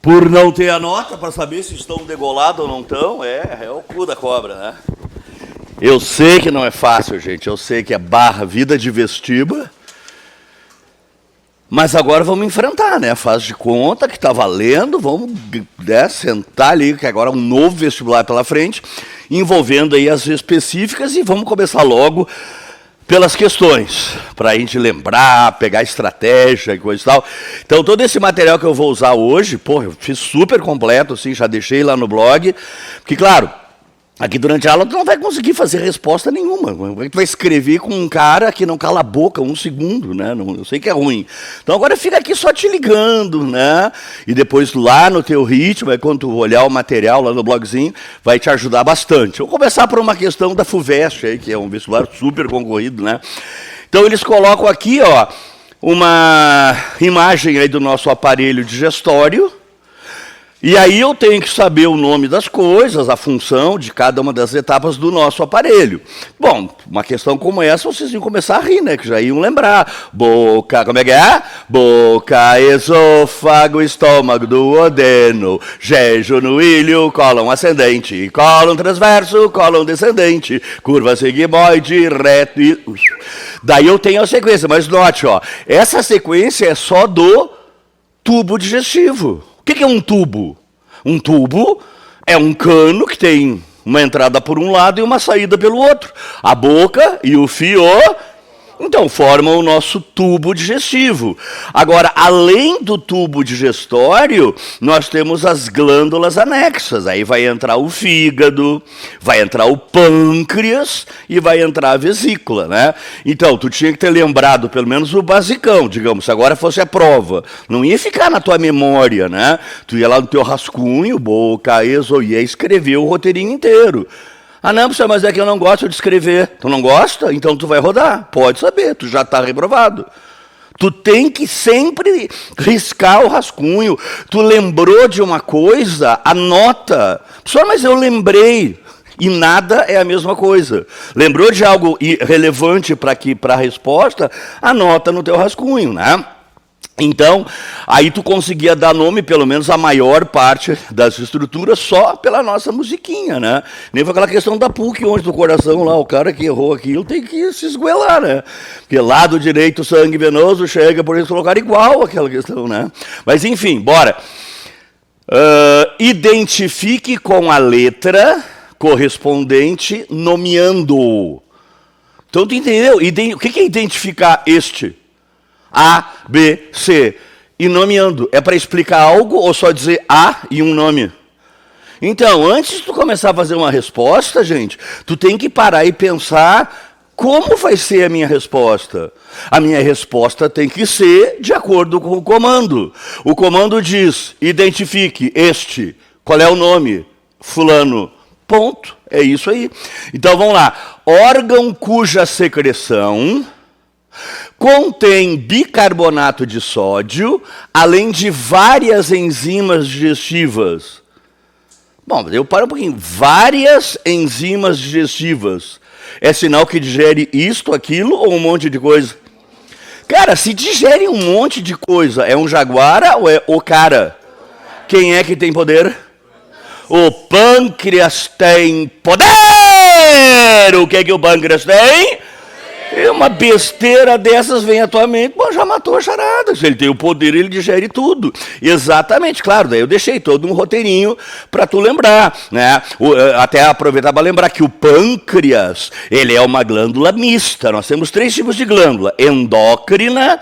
por não ter a nota para saber se estão degolados ou não estão, é o cu da cobra, né? Eu sei que não é fácil, gente, eu sei que é barra vida de vestiba, mas agora vamos enfrentar, né? Faz de conta que está valendo, vamos sentar ali, que agora é um novo vestibular pela frente, envolvendo aí as específicas, e vamos começar logo pelas questões, para a gente lembrar, pegar estratégia e coisa e tal. Então, todo esse material que eu vou usar hoje, eu fiz super completo, assim, já deixei lá no blog, porque, claro, aqui durante a aula tu não vai conseguir fazer resposta nenhuma. Tu vai escrever com um cara que não cala a boca um segundo, né? Eu sei que é ruim. Então agora fica aqui só te ligando, né? E depois lá no teu ritmo, aí quando tu olhar o material lá no blogzinho, vai te ajudar bastante. Vou começar por uma questão da FUVEST, aí, que é um vestibular super concorrido, né? Então eles colocam aqui, ó, uma imagem aí do nosso aparelho digestório. E aí eu tenho que saber o nome das coisas, a função de cada uma das etapas do nosso aparelho. Bom, uma questão como essa, vocês iam começar a rir, né? Que já iam lembrar. Boca, como é que é? Boca, esôfago, estômago, duodeno, jejo no ilho, cólon ascendente, cólon transverso, cólon descendente, curva sigmoide, reto e... Daí eu tenho a sequência, mas note, ó, essa sequência é só do tubo digestivo. O que é um tubo? Um tubo é um cano que tem uma entrada por um lado e uma saída pelo outro. A boca e o fio, então, formam o nosso tubo digestivo. Agora, além do tubo digestório, nós temos as glândulas anexas. Aí vai entrar o fígado, vai entrar o pâncreas e vai entrar a vesícula, né? Então, tu tinha que ter lembrado pelo menos o basicão, digamos, se agora fosse a prova. Não ia ficar na tua memória, né? Tu ia lá no teu rascunho, boca, ia escrever o roteirinho inteiro. Ah, não, professor, mas é que eu não gosto de escrever. Tu não gosta? Então tu vai rodar. Pode saber, tu já está reprovado. Tu tem que sempre riscar o rascunho. Tu lembrou de uma coisa, anota. Professor, mas eu lembrei. E nada é a mesma coisa. Lembrou de algo relevante para a resposta? Anota no teu rascunho, né? Então, aí tu conseguia dar nome, pelo menos, à maior parte das estruturas só pela nossa musiquinha, né? Nem foi aquela questão da PUC, onde do coração lá, o cara que errou aquilo tem que se esgoelar, né? Porque lado direito, sangue venoso, chega por esse lugar igual aquela questão, né? Mas, enfim, bora. Identifique com a letra correspondente nomeando. Então, tu entendeu? O que é identificar este? A, B, C. E nomeando. É para explicar algo ou só dizer A e um nome? Então, antes de tu começar a fazer uma resposta, gente, tu tem que parar e pensar como vai ser a minha resposta. A minha resposta tem que ser de acordo com o comando. O comando diz, identifique este. Qual é o nome? Fulano. Ponto. É isso aí. Então, vamos lá. Órgão cuja secreção contém bicarbonato de sódio, além de várias enzimas digestivas. Bom, eu paro um pouquinho. Várias enzimas digestivas. É sinal que digere isto, aquilo ou um monte de coisa? Cara, se digere um monte de coisa, é um jaguara ou é o cara? Quem é que tem poder? O pâncreas tem poder! O que é que o pâncreas tem? E uma besteira dessas vem à tua mente, bom, já matou a charada. Se ele tem o poder, ele digere tudo. Exatamente, claro, daí eu deixei todo um roteirinho para tu lembrar, né? Até aproveitar para lembrar que o pâncreas, ele é uma glândula mista. Nós temos 3 tipos de glândula: endócrina,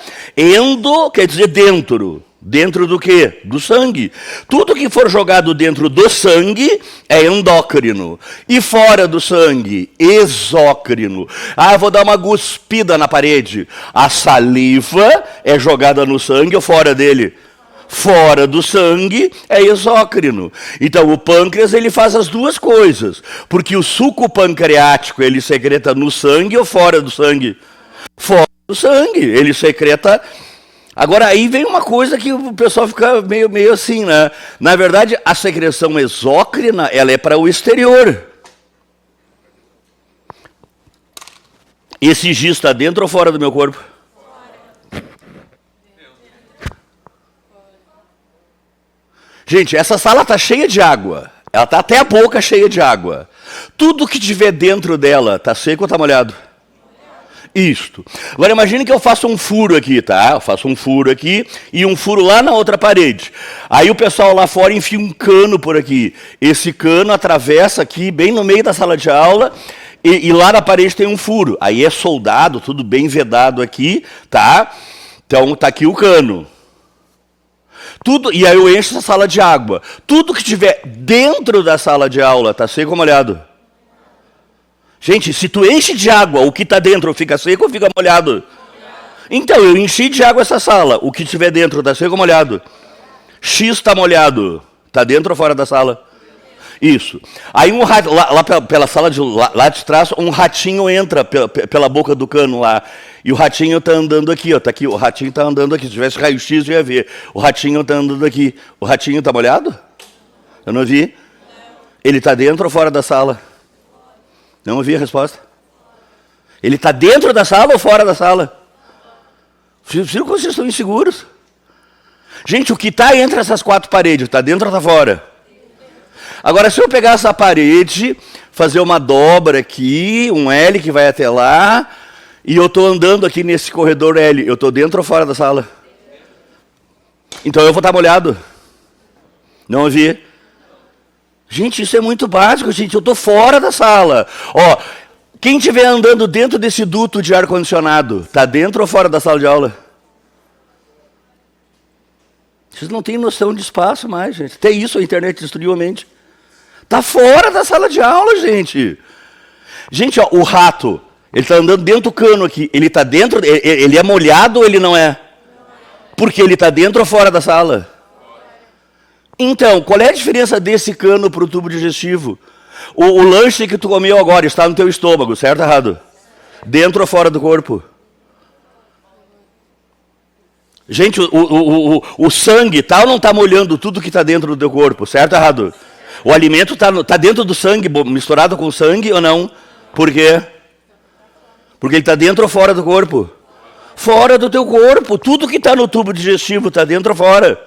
quer dizer dentro. Dentro do quê? Do sangue. Tudo que for jogado dentro do sangue é endócrino. E fora do sangue, exócrino. Ah, vou dar uma cuspida na parede. A saliva é jogada no sangue ou fora dele? Fora do sangue é exócrino. Então o pâncreas ele faz as duas coisas. Porque o suco pancreático ele secreta no sangue ou fora do sangue? Fora do sangue. Ele secreta... Agora, aí vem uma coisa que o pessoal fica meio assim, né? Na verdade, a secreção exócrina, ela é para o exterior. Esse giz está dentro ou fora do meu corpo? Fora. Gente, essa sala está cheia de água. Ela está até a boca cheia de água. Tudo que tiver dentro dela, está seco ou está molhado? Isto. Agora imagine que eu faço um furo aqui, tá? Eu faço um furo aqui e um furo lá na outra parede. Aí o pessoal lá fora enfia um cano por aqui. Esse cano atravessa aqui, bem no meio da sala de aula, e lá na parede tem um furo. Aí é soldado, tudo bem vedado aqui, tá? Então tá aqui o cano. Tudo, e aí eu encho essa sala de água. Tudo que tiver dentro da sala de aula, tá seco ou molhado? Gente, se tu enche de água, o que está dentro fica seco ou fica molhado? Então, eu enchi de água essa sala. O que tiver dentro está seco ou molhado? X está molhado. Está dentro ou fora da sala? Isso. Aí um rato, lá pela sala lá de trás, um ratinho entra pela boca do cano lá. E o ratinho está andando aqui, ó. Tá aqui, o ratinho está andando aqui. Se tivesse raio-x, eu ia ver. O ratinho está andando aqui. O ratinho está molhado? Eu não vi. Ele está dentro ou fora da sala? Não ouvi a resposta. Ele está dentro da sala ou fora da sala? Viram como vocês estão inseguros? Gente, o que está entre essas quatro paredes, está dentro ou está fora? Agora, se eu pegar essa parede, fazer uma dobra aqui, um L que vai até lá, e eu estou andando aqui nesse corredor L, eu estou dentro ou fora da sala? Então eu vou estar molhado. Não ouvi? Gente, isso é muito básico, gente. Eu estou fora da sala. Ó, quem estiver andando dentro desse duto de ar-condicionado, está dentro ou fora da sala de aula? Vocês não têm noção de espaço mais, gente. Até isso a internet destruiu a mente. Está fora da sala de aula, gente. Gente, ó, o rato, ele está andando dentro do cano aqui. Ele está dentro, ele é molhado ou ele não é? Porque ele está dentro ou fora da sala? Então, qual é a diferença desse cano para o tubo digestivo? O lanche que tu comeu agora está no teu estômago, certo ou errado? Dentro ou fora do corpo? Gente, o sangue tá ou não está molhando tudo que está dentro do teu corpo, certo ou errado? O alimento tá dentro do sangue, misturado com sangue ou não? Por quê? Porque ele está dentro ou fora do corpo? Fora do teu corpo. Tudo que está no tubo digestivo está dentro ou fora?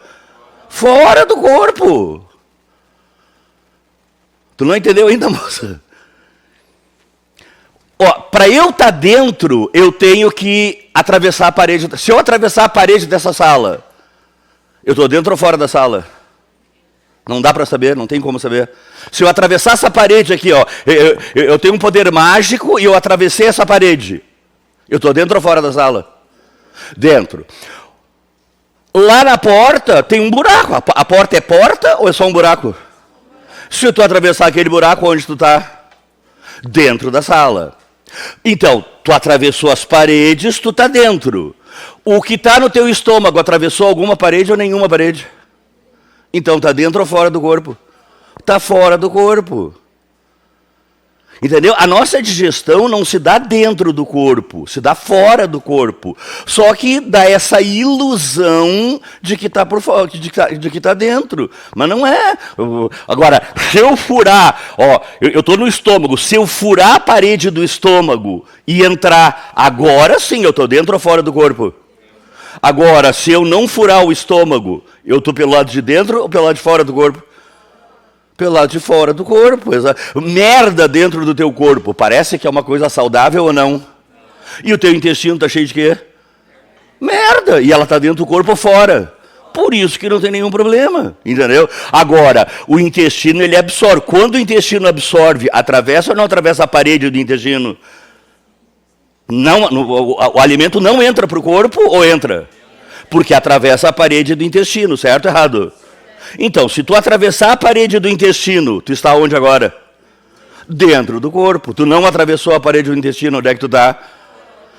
Fora do corpo. Tu não entendeu ainda, moça? Ó, para eu estar dentro, eu tenho que atravessar a parede. Se eu atravessar a parede dessa sala, eu estou dentro ou fora da sala? Não dá para saber, não tem como saber. Se eu atravessar essa parede aqui, ó, eu tenho um poder mágico e eu atravessei essa parede. Eu estou dentro ou fora da sala? Dentro. Lá na porta tem um buraco. A porta é porta ou é só um buraco? Se tu atravessar aquele buraco, onde tu está? Dentro da sala. Então, tu atravessou as paredes, tu está dentro. O que está no teu estômago atravessou alguma parede ou nenhuma parede? Então, está dentro ou fora do corpo? Está fora do corpo. Entendeu? A nossa digestão não se dá dentro do corpo, se dá fora do corpo. Só que dá essa ilusão de que está por fora, de que tá dentro. Mas não é. Agora, se eu furar, ó, eu estou no estômago, se eu furar a parede do estômago e entrar, agora sim, eu estou dentro ou fora do corpo? Agora, se eu não furar o estômago, eu estou pelo lado de dentro ou pelo lado de fora do corpo? Pelo lado de fora do corpo. Merda dentro do teu corpo. Parece que é uma coisa saudável ou não? E o teu intestino está cheio de quê? Merda. E ela está dentro do corpo ou fora? Por isso que não tem nenhum problema. Entendeu? Agora, o intestino, ele absorve. Quando o intestino absorve, atravessa ou não atravessa a parede do intestino? Não, o alimento não entra para o corpo ou entra? Porque atravessa a parede do intestino, certo ou errado? Então, se tu atravessar a parede do intestino, tu está onde agora? Dentro do corpo. Tu não atravessou a parede do intestino, onde é que tu está?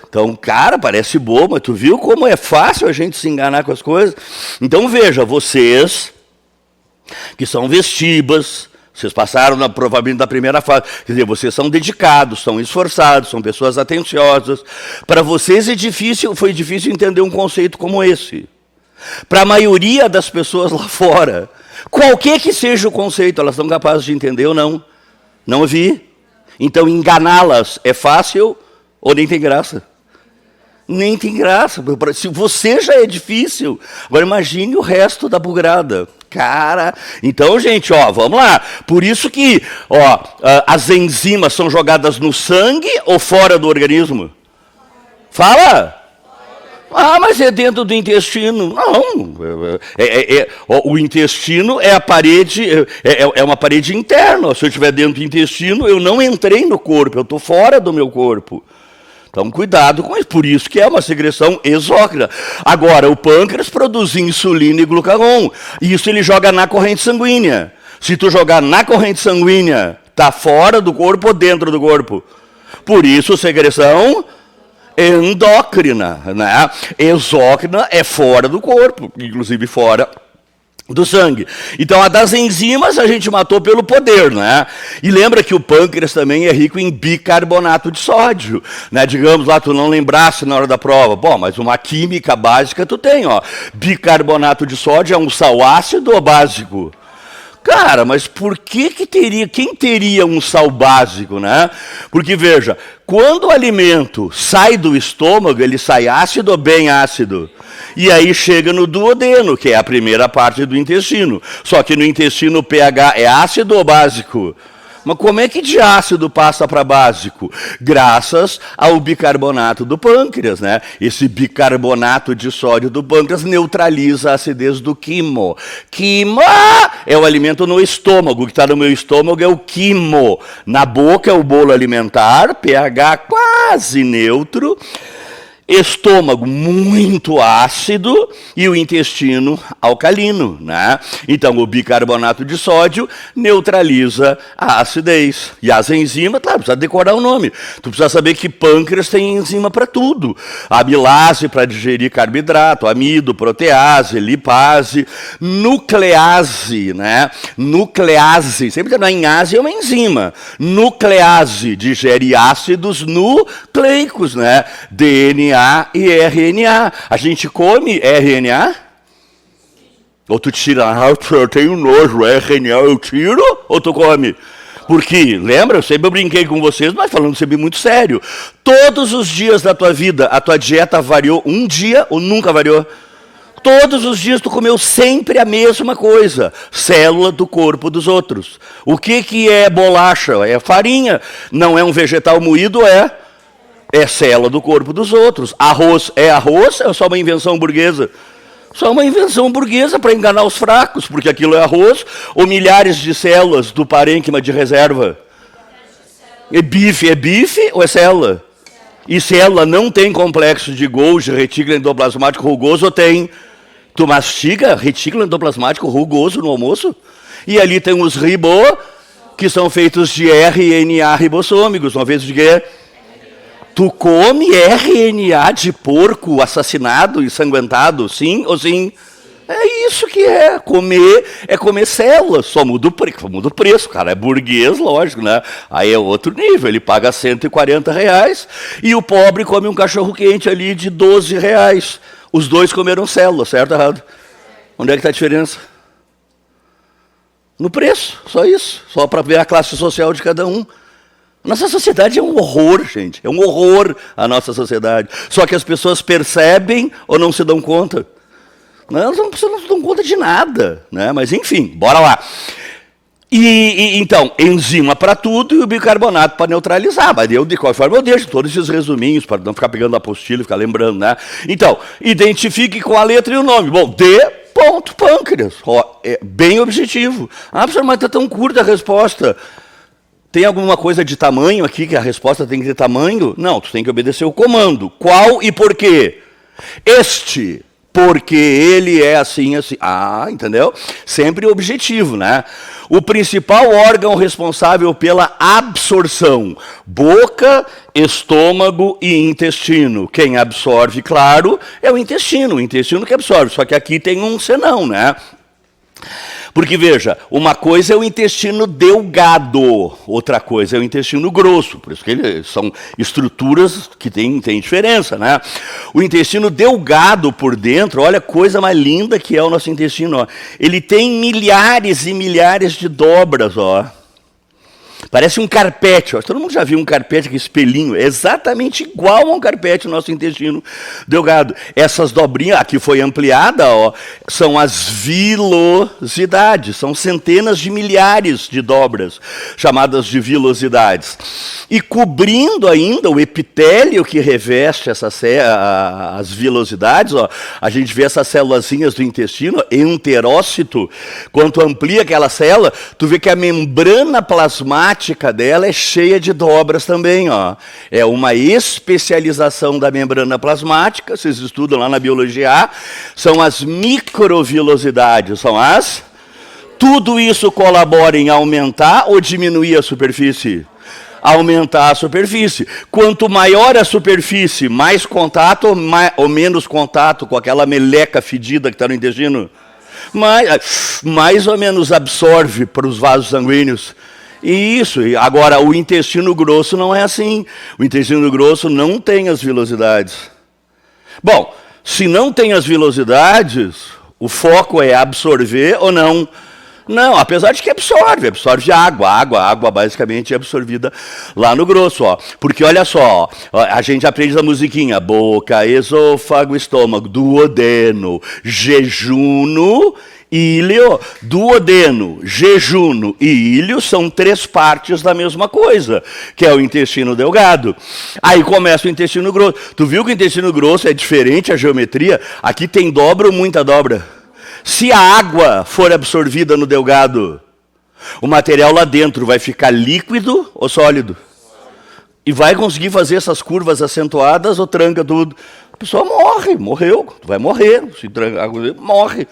Então, cara, parece bobo, mas tu viu como é fácil a gente se enganar com as coisas? Então, veja, vocês, que são vestibas, vocês passaram provavelmente da primeira fase, quer dizer, vocês são dedicados, são esforçados, são pessoas atenciosas. Para vocês foi difícil entender um conceito como esse. Para a maioria das pessoas lá fora, qualquer que seja o conceito, elas são capazes de entender ou não? Não ouvi? Então, enganá-las é fácil ou nem tem graça? Nem tem graça. Se você já é difícil, agora imagine o resto da bugrada. Cara, então, gente, ó, vamos lá. Por isso que, ó, as enzimas são jogadas no sangue ou fora do organismo? Fala! Ah, mas é dentro do intestino. Não. O intestino é a parede, é uma parede interna. Se eu estiver dentro do intestino, eu não entrei no corpo, eu estou fora do meu corpo. Então, cuidado com isso. Por isso que é uma secreção exócrina. Agora, o pâncreas produz insulina e glucagon. E isso ele joga na corrente sanguínea. Se tu jogar na corrente sanguínea, está fora do corpo ou dentro do corpo. Por isso, secreção endócrina, né? Exócrina é fora do corpo, inclusive fora do sangue. Então, a das enzimas a gente matou pelo poder, né? E lembra que o pâncreas também é rico em bicarbonato de sódio, né? Digamos lá, tu não lembrasse na hora da prova. Bom, mas uma química básica tu tem, ó. Bicarbonato de sódio é um sal ácido ou básico? Cara, mas por que teria, quem teria um sal básico, né? Porque, veja, quando o alimento sai do estômago, ele sai ácido ou bem ácido? E aí chega no duodeno, que é a primeira parte do intestino. Só que no intestino o pH é ácido ou básico? Mas como é que de ácido passa para básico? Graças ao bicarbonato do pâncreas, né? Esse bicarbonato de sódio do pâncreas neutraliza a acidez do quimo. Quimo é o alimento no estômago, o que está no meu estômago é o quimo. Na boca é o bolo alimentar, pH quase neutro. Estômago muito ácido e o intestino alcalino, né? Então, o bicarbonato de sódio neutraliza a acidez. E as enzimas, claro, precisa decorar o nome. Tu precisa saber que pâncreas tem enzima para tudo. Amilase para digerir carboidrato, amido, protease, lipase, nuclease, né? Nuclease, sempre que não é em ase, é uma enzima. Nuclease digere ácidos nucleicos, né? DNA e RNA. A gente come RNA? Ou tu tira? Ah, eu tenho nojo, RNA eu tiro? Ou tu come? Porque, lembra, eu sempre brinquei com vocês, mas falando sempre muito sério. Todos os dias da tua vida, a tua dieta variou um dia ou nunca variou? Todos os dias tu comeu sempre a mesma coisa. Célula do corpo dos outros. O que é bolacha? É farinha. Não é um vegetal moído, é célula do corpo dos outros. Arroz é só uma invenção burguesa? Só uma invenção burguesa para enganar os fracos, porque aquilo é arroz, ou milhares de células do parênquima de reserva? É bife ou é célula? E célula não tem complexo de Golgi, retículo endoplasmático rugoso, ou tem? Tu mastiga retículo endoplasmático rugoso no almoço? E ali tem os que são feitos de RNA ribossômicos, uma vez de quê? Tu come RNA de porco assassinado, ensanguentado, sim ou sim? É isso que é. Comer células. Só muda o preço, cara. É burguês, lógico, né? Aí é outro nível. Ele paga R$140 e o pobre come um cachorro quente ali de R$12. Os dois comeram células, certo ou errado? Onde é que está a diferença? No preço, só isso. Só para ver a classe social de cada um. Nossa sociedade é um horror, gente. É um horror a nossa sociedade. Só que as pessoas percebem ou não se dão conta? Não se dão conta de nada, né? Mas enfim, bora lá. Então, enzima para tudo e o bicarbonato para neutralizar. Mas de qualquer forma eu deixo todos esses resuminhos para não ficar pegando a apostila e ficar lembrando, né? Então, identifique com a letra e o nome. Bom, pâncreas. Ó, é bem objetivo. Ah, professor, mas está tão curta a resposta. Tem alguma coisa de tamanho aqui, que a resposta tem que ter tamanho? Não, tu tem que obedecer o comando. Qual e por quê? Este, porque ele é assim, assim. Ah, entendeu? Sempre objetivo, né? O principal órgão responsável pela absorção. Boca, estômago e intestino. Quem absorve, claro, é o intestino que absorve. Só que aqui tem um senão, né? Porque, veja, uma coisa é o intestino delgado, outra coisa é o intestino grosso. Por isso que são estruturas que têm diferença, né? O intestino delgado por dentro, olha a coisa mais linda que é o nosso intestino. Ó. Ele tem milhares e milhares de dobras, ó. Parece um carpete. Ó. Todo mundo já viu um carpete com espelhinho. É exatamente igual a um carpete o nosso intestino delgado. Essas dobrinhas, aqui foi ampliada, ó, são as vilosidades. São centenas de milhares de dobras, chamadas de vilosidades. E cobrindo ainda o epitélio que reveste as vilosidades, ó, a gente vê essas célulazinhas do intestino, enterócito. Quando amplia aquela célula, tu vê que a membrana plasmática dela é cheia de dobras também, ó. É uma especialização da membrana plasmática, vocês estudam lá na biologia A, são as microvilosidades, tudo isso colabora em aumentar ou diminuir a superfície? Aumentar a superfície. Quanto maior a superfície, mais contato ou menos contato com aquela meleca fedida que está no intestino? Mais ou menos absorve para os vasos sanguíneos. Isso. Agora, o intestino grosso não é assim. O intestino grosso não tem as vilosidades. Bom, se não tem as vilosidades, o foco é absorver ou não? Não, apesar de que absorve água. A água basicamente é absorvida lá no grosso, ó. Porque olha só, ó, a gente aprende na musiquinha, boca, esôfago, estômago, duodeno, jejuno, ilho, duodeno, jejuno e ilho são 3 partes da mesma coisa, que é o intestino delgado. Aí começa o intestino grosso. Tu viu que o intestino grosso é diferente a geometria? Aqui tem dobra ou muita dobra? Se a água for absorvida no delgado, o material lá dentro vai ficar líquido ou sólido? E vai conseguir fazer essas curvas acentuadas ou tranca tudo? A pessoa morreu, vai morrer, se tranca, morre.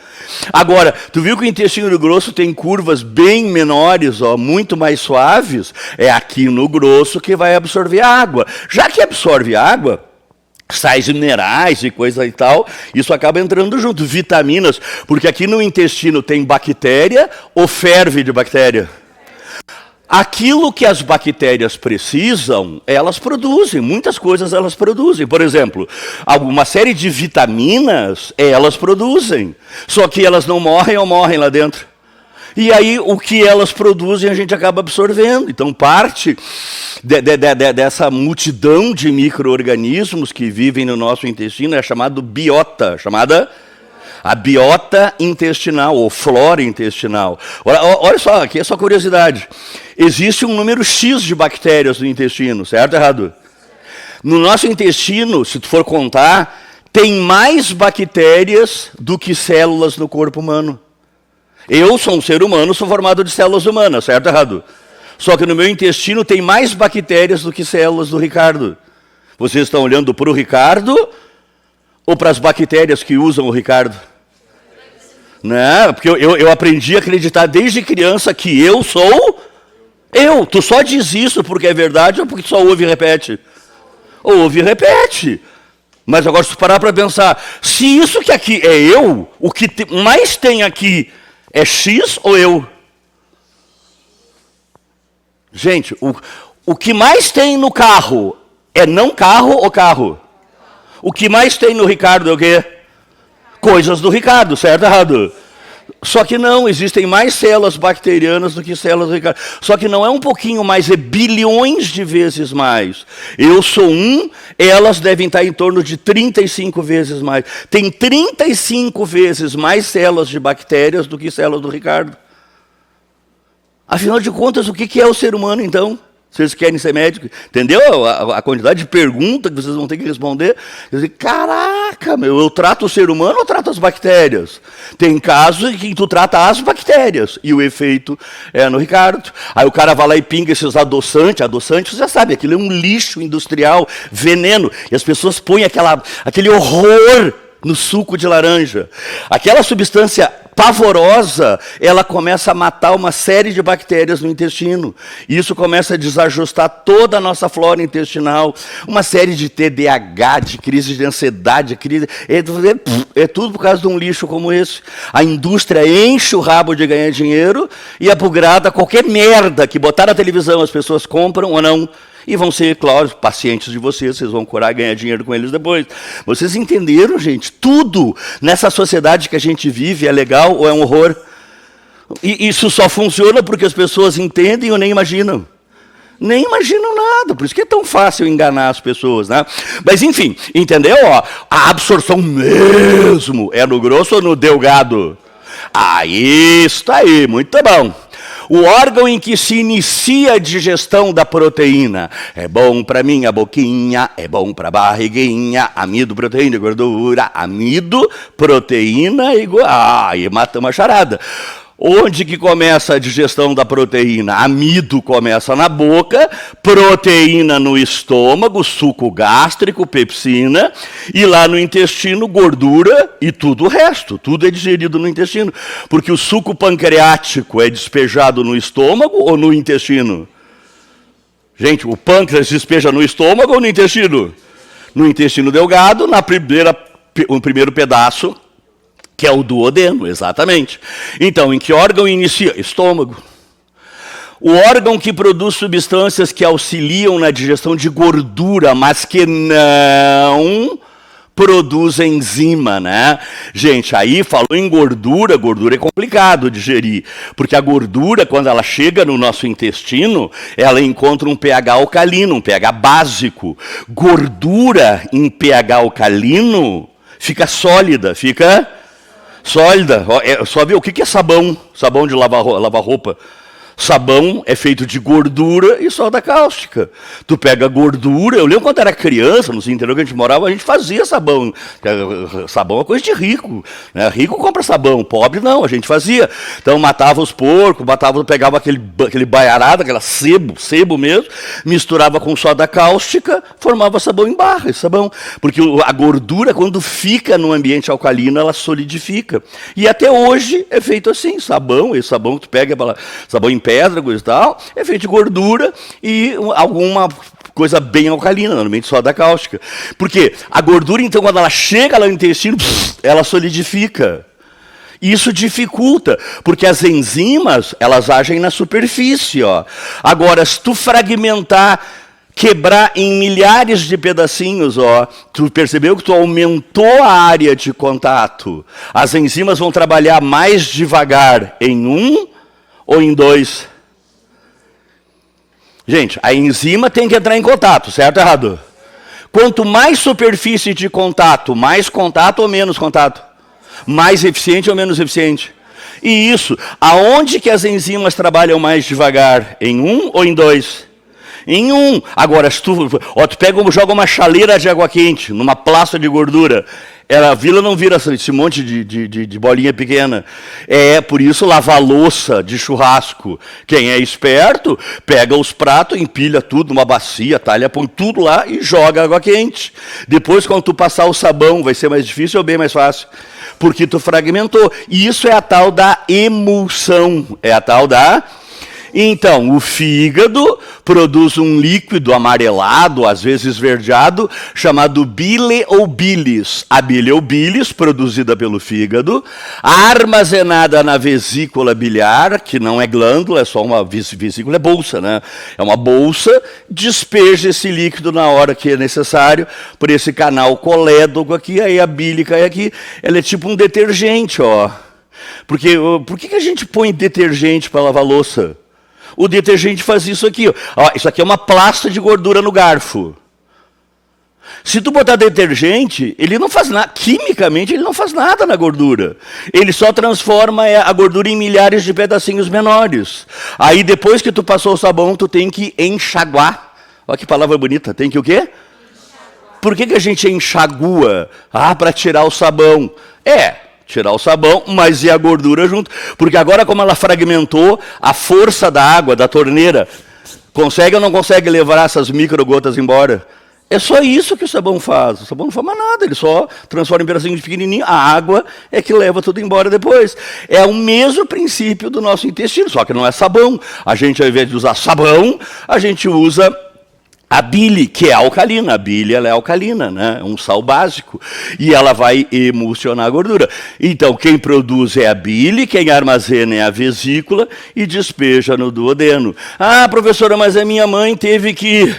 Agora, tu viu que o intestino grosso tem curvas bem menores, ó, muito mais suaves? É aqui no grosso que vai absorver a água. Já que absorve água, sais minerais e coisa e tal, isso acaba entrando junto, vitaminas, porque aqui no intestino tem bactéria ou ferve de bactéria? Aquilo que as bactérias precisam, elas produzem, muitas coisas elas produzem. Por exemplo, uma série de vitaminas, elas produzem, só que elas não morrem ou morrem lá dentro. E aí, o que elas produzem, a gente acaba absorvendo. Então, parte dessa multidão de micro-organismos que vivem no nosso intestino é chamado biota, a biota intestinal, ou flora intestinal. Olha só, aqui é só curiosidade. Existe um número X de bactérias no intestino, certo ou errado? No nosso intestino, se tu for contar, tem mais bactérias do que células no corpo humano. Eu sou um ser humano, sou formado de células humanas, certo ou errado? Só que no meu intestino tem mais bactérias do que células do Ricardo. Vocês estão olhando para o Ricardo ou para as bactérias que usam o Ricardo? Não, porque eu aprendi a acreditar desde criança que eu sou eu. Tu só diz isso porque é verdade ou porque tu só ouve e repete? Ouve e repete. Mas agora se tu parar para pensar, se isso que aqui é eu, o que mais tem aqui é X ou eu? Gente, o que mais tem no carro é não carro ou carro? O que mais tem no Ricardo é o quê? Coisas do Ricardo, certo ou errado? Só que não, existem mais células bacterianas do que células do Ricardo. Só que não é um pouquinho mais, é bilhões de vezes mais. Eu sou elas devem estar em torno de 35 vezes mais. Tem 35 vezes mais células de bactérias do que células do Ricardo. Afinal de contas, o que é o ser humano, então? Vocês querem ser médicos? Entendeu a quantidade de perguntas que vocês vão ter que responder? Eu digo, caraca, eu trato o ser humano ou trato as bactérias? Tem casos em que tu trata as bactérias e o efeito é no Ricardo. Aí o cara vai lá e pinga esses adoçantes, você já sabe, aquilo é um lixo industrial, veneno. E as pessoas põem aquele horror no suco de laranja. Aquela substância pavorosa, ela começa a matar uma série de bactérias no intestino. E isso começa a desajustar toda a nossa flora intestinal. Uma série de TDAH, de crise de ansiedade, é tudo por causa de um lixo como esse. A indústria enche o rabo de ganhar dinheiro e é bugrada qualquer merda que botar na televisão, as pessoas compram ou não. E vão ser, claro, pacientes de vocês vão curar e ganhar dinheiro com eles depois. Vocês entenderam, gente? Tudo nessa sociedade que a gente vive é legal ou é um horror? E isso só funciona porque as pessoas entendem ou nem imaginam. Nem imaginam nada, por isso que é tão fácil enganar as pessoas, né? Mas enfim, entendeu? Ó, a absorção mesmo é no grosso ou no delgado? Isso aí, muito bom. O órgão em que se inicia a digestão da proteína. É bom para minha boquinha, é bom para barriguinha, amido, proteína e gordura, amido, proteína e gordura. Aí matamos a charada. Onde que começa a digestão da proteína? Amido começa na boca, proteína no estômago, suco gástrico, pepsina, e lá no intestino, gordura e tudo o resto. Tudo é digerido no intestino. Porque o suco pancreático é despejado no estômago ou no intestino? Gente, o pâncreas despeja no estômago ou no intestino? No intestino delgado, no primeiro pedaço, que é o duodeno, exatamente. Então, em que órgão inicia? Estômago. O órgão que produz substâncias que auxiliam na digestão de gordura, mas que não produz enzima, né? Gente, aí falou em gordura, gordura é complicado digerir, porque a gordura, quando ela chega no nosso intestino, ela encontra um pH alcalino, um pH básico. Gordura em pH alcalino fica sólida, fica... sólida. Só ver o que é sabão. Sabão de lavar roupa. Sabão é feito de gordura e soda cáustica. Tu pega gordura. Eu lembro quando era criança, no interior que a gente morava, a gente fazia sabão. Sabão é coisa de rico. Né? Rico compra sabão, pobre não, a gente fazia. Então matava os porcos, pegava aquele baiarado, aquela sebo mesmo, misturava com soda cáustica, formava sabão em barra, esse sabão. Porque a gordura, quando fica no ambiente alcalino, ela solidifica. E até hoje é feito assim, sabão, esse sabão que tu pega, sabão em pedra, coisa e tal, é feito de gordura e alguma coisa bem alcalina, normalmente soda cáustica. Porque a gordura, então, quando ela chega lá no intestino, ela solidifica. Isso dificulta, porque as enzimas, elas agem na superfície. Ó. Agora, se tu fragmentar, quebrar em milhares de pedacinhos, ó, tu percebeu que tu aumentou a área de contato. As enzimas vão trabalhar mais devagar em um ou em dois? Gente, a enzima tem que entrar em contato, certo ou errado? Quanto mais superfície de contato, mais contato ou menos contato? Mais eficiente ou menos eficiente? E isso, aonde que as enzimas trabalham mais devagar? Em um ou em dois? Em um. Agora, se tu joga uma chaleira de água quente numa plasta de gordura, a vila não vira esse monte de bolinha pequena. É por isso lavar louça de churrasco. Quem é esperto, pega os pratos, empilha tudo numa bacia, talha, põe tudo lá e joga água quente. Depois, quando tu passar o sabão, vai ser mais difícil ou bem mais fácil? Porque tu fragmentou. E isso é a tal da emulsão. É a tal da... Então, o fígado produz um líquido amarelado, às vezes esverdeado, chamado bile ou bilis. A bile ou bilis, produzida pelo fígado, armazenada na vesícula biliar, que não é glândula, é só uma vesícula, é bolsa, né? É uma bolsa, despeja esse líquido na hora que é necessário, por esse canal colédoco aqui, aí a bile cai aqui, ela é tipo um detergente, ó. Porque, por que a gente põe detergente para lavar louça? O detergente faz isso aqui. Ó, isso aqui é uma plasta de gordura no garfo. Se tu botar detergente, ele não faz nada. Quimicamente, ele não faz nada na gordura. Ele só transforma a gordura em milhares de pedacinhos menores. Aí, depois que tu passou o sabão, tu tem que enxaguar. Olha que palavra bonita. Tem que o quê? Por que a gente enxagua? Para tirar o sabão. Tirar o sabão, mas e a gordura junto? Porque agora, como ela fragmentou, a força da água, da torneira, consegue ou não consegue levar essas microgotas embora? É só isso que o sabão faz. O sabão não faz mais nada, ele só transforma em pedacinhos pequenininhos. A água é que leva tudo embora depois. É o mesmo princípio do nosso intestino, só que não é sabão. A gente, ao invés de usar sabão, a gente usa... a bile, que é alcalina, a bile ela é alcalina, né? É um sal básico, e ela vai emulsionar a gordura. Então, quem produz é a bile, quem armazena é a vesícula e despeja no duodeno. Ah, professora, mas a minha mãe teve que...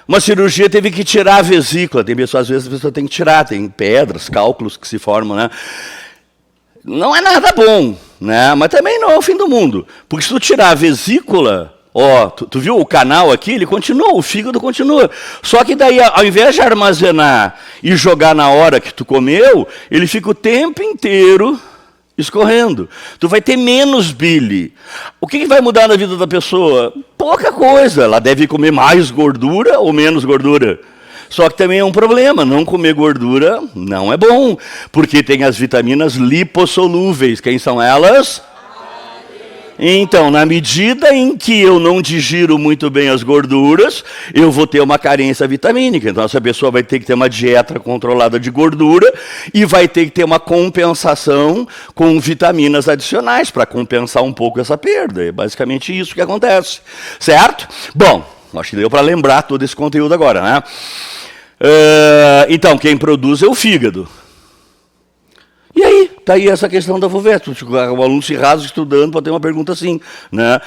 uma cirurgia teve que tirar a vesícula. Tem pessoas, às vezes, a pessoa tem que tirar, tem pedras, cálculos que se formam, né? Não é nada bom, né? Mas também não é o fim do mundo. Porque se tu tirar a vesícula... Ó, tu viu o canal aqui? Ele continua, o fígado continua. Só que daí, ao invés de armazenar e jogar na hora que tu comeu, ele fica o tempo inteiro escorrendo. Tu vai ter menos bile. O que vai mudar na vida da pessoa? Pouca coisa. Ela deve comer mais gordura ou menos gordura. Só que também é um problema, não comer gordura não é bom, porque tem as vitaminas lipossolúveis. Quem são elas? Então, na medida em que eu não digiro muito bem as gorduras, eu vou ter uma carência vitamínica. Então, essa pessoa vai ter que ter uma dieta controlada de gordura e vai ter que ter uma compensação com vitaminas adicionais para compensar um pouco essa perda. É basicamente isso que acontece. Certo? Bom, acho que deu para lembrar todo esse conteúdo agora, né? Então, quem produz é o fígado. E aí, está aí essa questão da FUVEST. O aluno se rasga estudando para ter uma pergunta assim. Né?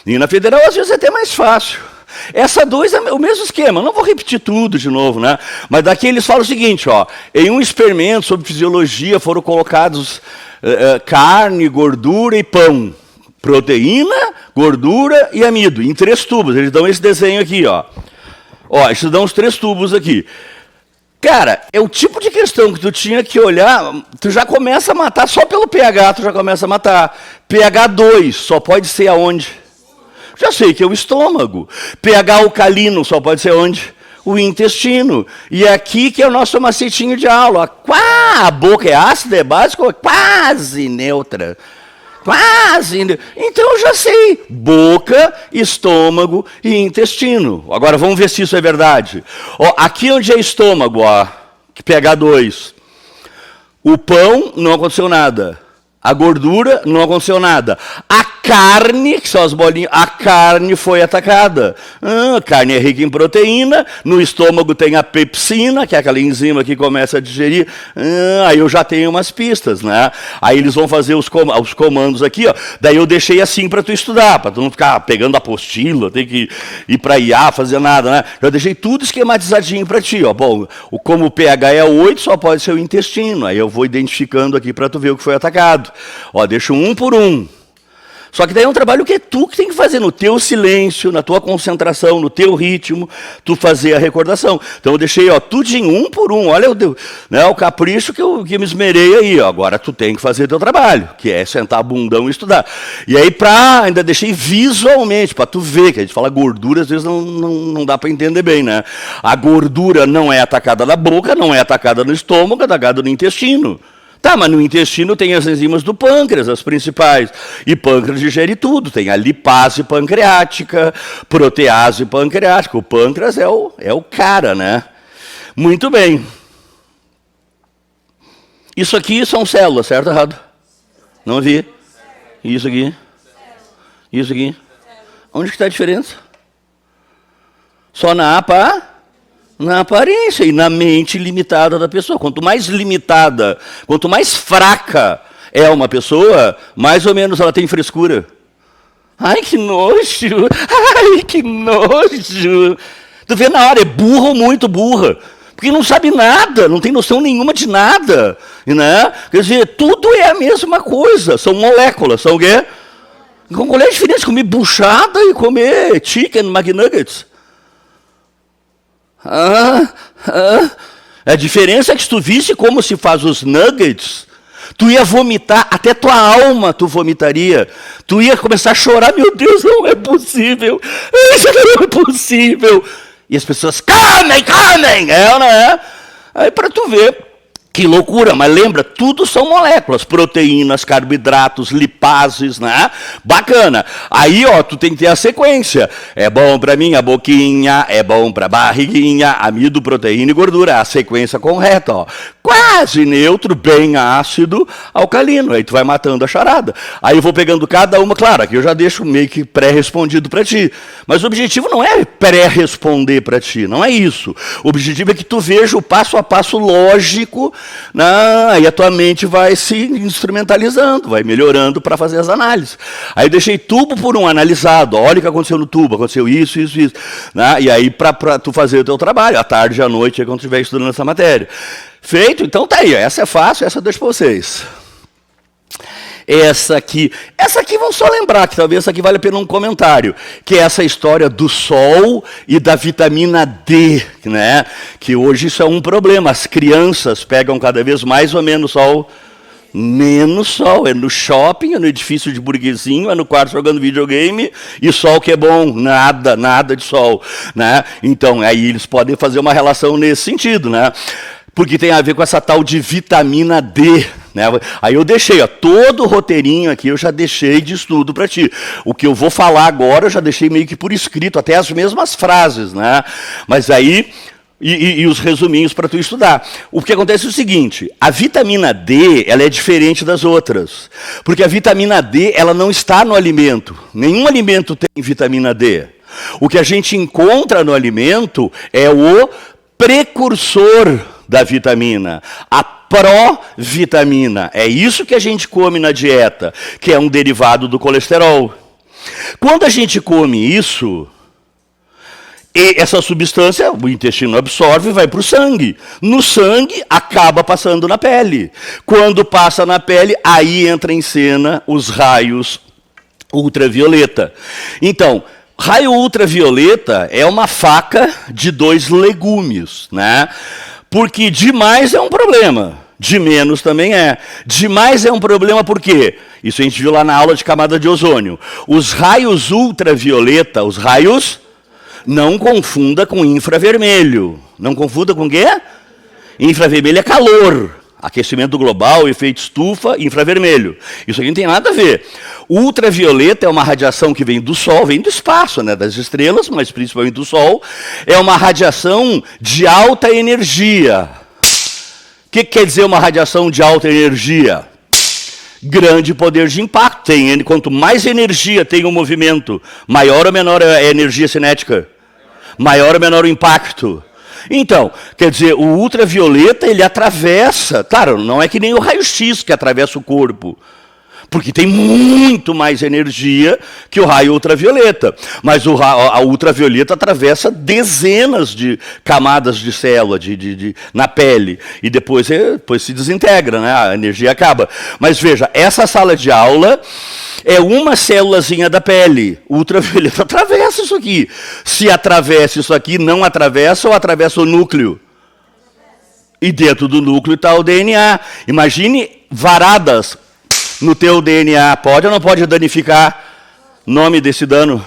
E na federal, às vezes, é até mais fácil. Essa 2 é o mesmo esquema. Não vou repetir tudo de novo, né? Mas daqui eles falam o seguinte, ó, em um experimento sobre fisiologia foram colocados carne, gordura e pão. Proteína, gordura e amido, em 3 tubos. Eles dão esse desenho aqui, ó. Ó, eles dão os 3 tubos aqui. Cara, é o tipo de questão que tu tinha que olhar, tu já começa a matar, só pelo pH tu já começa a matar. pH 2 só pode ser aonde? Já sei que é o estômago. pH alcalino só pode ser onde? O intestino. E aqui que é o nosso macetinho de aula. A boca é ácida, é básica, é quase neutra. Quase. Então eu já sei. Boca, estômago e intestino. Agora vamos ver se isso é verdade. Ó, aqui onde é estômago, ó, que pH 2. O pão não aconteceu nada. A gordura não aconteceu nada. A carne, que são as bolinhas, a carne foi atacada. A carne é rica em proteína, no estômago tem a pepsina, que é aquela enzima que começa a digerir. Aí eu já tenho umas pistas, né? Aí eles vão fazer os comandos aqui, ó. Daí eu deixei assim para tu estudar, para tu não ficar pegando a apostila, tem que ir para IA, fazer nada, né? Eu deixei tudo esquematizadinho para ti, ó. Bom, como o pH é 8, só pode ser o intestino. Aí eu vou identificando aqui para tu ver o que foi atacado. Ó, deixo um por um. Só que daí é um trabalho que é tu que tem que fazer no teu silêncio, na tua concentração, no teu ritmo, tu fazer a recordação. Então eu deixei, ó, tudinho, um por um. Olha o capricho que eu me esmerei aí. Ó. Agora tu tem que fazer teu trabalho, que é sentar bundão e estudar. E aí ainda deixei visualmente, para tu ver, que a gente fala gordura, às vezes não dá para entender bem, né? A gordura não é atacada na boca, não é atacada no estômago, é atacada no intestino. Tá, mas no intestino tem as enzimas do pâncreas, as principais. E pâncreas digere tudo. Tem a lipase pancreática, protease pancreática. O pâncreas é o cara, né? Muito bem. Isso aqui são células, certo ou errado? Não vi. Isso aqui. Isso aqui. Onde que está a diferença? Só na aparência e na mente limitada da pessoa. Quanto mais limitada, quanto mais fraca é uma pessoa, mais ou menos ela tem frescura. Ai, que nojo! Ai, que nojo! Tu vê na hora, é burra ou muito burra. Porque não sabe nada, não tem noção nenhuma de nada. Né? Quer dizer, tudo é a mesma coisa. São moléculas, são o quê? Qual é a diferença? Comer buchada e comer chicken McNuggets? A diferença é que se tu visse como se faz os nuggets, tu ia vomitar, até tua alma tu vomitaria. Tu ia começar a chorar, meu Deus, não é possível. Isso não é possível. E as pessoas, comem, não é? Aí para tu ver. Que loucura, mas lembra, tudo são moléculas, proteínas, carboidratos, lipases, né? Bacana. Aí, ó, tu tem que ter a sequência. É bom para minha boquinha, é bom para barriguinha, amido, proteína e gordura. A sequência correta, ó. Quase neutro, bem ácido, alcalino. Aí tu vai matando a charada. Aí eu vou pegando cada uma, claro, aqui eu já deixo meio que pré-respondido para ti. Mas o objetivo não é pré-responder para ti, não é isso. O objetivo é que tu veja o passo a passo lógico. Aí a tua mente vai se instrumentalizando, vai melhorando para fazer as análises. Aí eu deixei tubo por um analisado. Olha o que aconteceu no tubo, aconteceu isso. Né? E aí para tu fazer o teu trabalho, à tarde, à noite, quando estiver estudando essa matéria. Feito? Então tá aí. Essa é fácil, essa eu deixo para vocês. Essa aqui vamos só lembrar, que talvez essa aqui vale a pena um comentário, que é essa história do sol e da vitamina D, né? Que hoje isso é um problema. As crianças pegam cada vez mais ou menos sol. Menos sol, é no shopping, é no edifício de burguesinho, é no quarto jogando videogame, e sol que é bom, nada de sol, né? Então, aí eles podem fazer uma relação nesse sentido, né? Porque tem a ver com essa tal de vitamina D, né? Aí eu deixei, ó, todo o roteirinho aqui eu já deixei de estudo para ti. O que eu vou falar agora eu já deixei meio que por escrito, até as mesmas frases, né? Mas aí... E os resuminhos para tu estudar. O que acontece é o seguinte, a vitamina D, ela é diferente das outras. Porque a vitamina D, ela não está no alimento. Nenhum alimento tem vitamina D. O que a gente encontra no alimento é o precursor da vitamina, a provitamina. É isso que a gente come na dieta, que é um derivado do colesterol. Quando a gente come isso... E essa substância, o intestino absorve e vai para o sangue. No sangue, acaba passando na pele. Quando passa na pele, aí entra em cena os raios ultravioleta. Então, raio ultravioleta é uma faca de 2 legumes, né? Porque demais é um problema. De menos também é. Demais é um problema por quê? Isso a gente viu lá na aula de camada de ozônio. Os raios ultravioleta, os raios... Não confunda com infravermelho. Não confunda com o quê? Infravermelho é calor. Aquecimento global, efeito estufa, infravermelho. Isso aqui não tem nada a ver. Ultravioleta é uma radiação que vem do Sol, vem do espaço, né, das estrelas, mas principalmente do Sol. É uma radiação de alta energia. O que quer dizer uma radiação de alta energia? Grande poder de impacto. Quanto mais energia tem o movimento, maior ou menor é a energia cinética? Maior ou menor o impacto? Então, quer dizer, o ultravioleta, ele atravessa, claro, não é que nem o raio-x que atravessa o corpo, porque tem muito mais energia que o raio ultravioleta. Mas a ultravioleta atravessa dezenas de camadas de célula na pele. E depois se desintegra, né? A energia acaba. Mas veja, essa sala de aula é uma célulazinha da pele. O ultravioleta atravessa isso aqui. Se atravessa isso aqui, não atravessa ou atravessa o núcleo? E dentro do núcleo está o DNA. Imagine varadas no teu DNA, pode ou não pode danificar? Nome desse dano?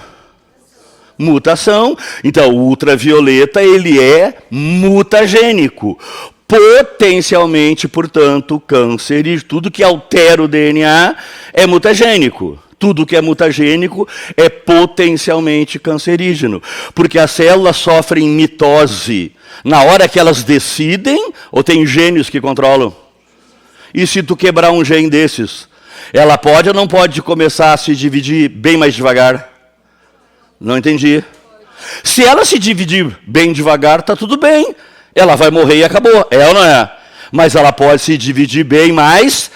Mutação. Então, o ultravioleta, ele é mutagênico. Potencialmente, portanto, câncer e tudo que altera o DNA é mutagênico. Tudo que é mutagênico é potencialmente cancerígeno. Porque as células sofrem mitose. Na hora que elas decidem, ou tem gênios que controlam? E se tu quebrar um gene desses? Ela pode ou não pode começar a se dividir bem mais devagar? Não entendi. Se ela se dividir bem devagar, está tudo bem. Ela vai morrer e acabou. É ou não é? Mas ela pode se dividir bem mais,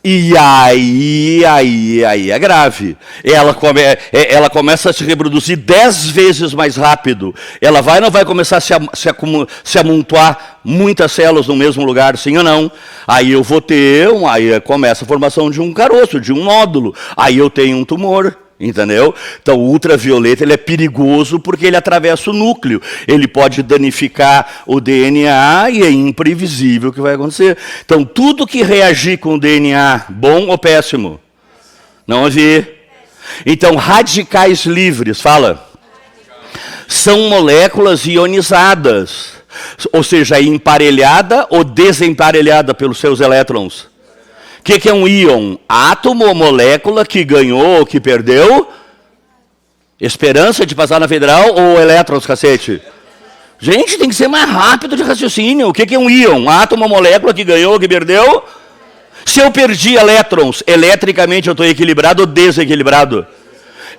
e aí é grave. Ela começa a se reproduzir 10 vezes mais rápido. Ela vai ou não vai começar a se amontoar muitas células no mesmo lugar, sim ou não? Aí eu vou ter, aí começa a formação de um caroço, de um nódulo. Aí eu tenho um tumor. Entendeu? Então, o ultravioleta, ele é perigoso porque ele atravessa o núcleo. Ele pode danificar o DNA e é imprevisível o que vai acontecer. Então, tudo que reagir com o DNA, bom ou péssimo? Não ouvi. Então, radicais livres, fala. São moléculas ionizadas. Ou seja, emparelhada ou desemparelhada pelos seus elétrons. O que é um íon? Átomo ou molécula que ganhou ou que perdeu? Esperança de passar na federal ou elétrons, cacete? Gente, tem que ser mais rápido de raciocínio. O que é um íon? Átomo ou molécula que ganhou ou que perdeu? Se eu perdi elétrons, eletricamente eu estou equilibrado ou desequilibrado?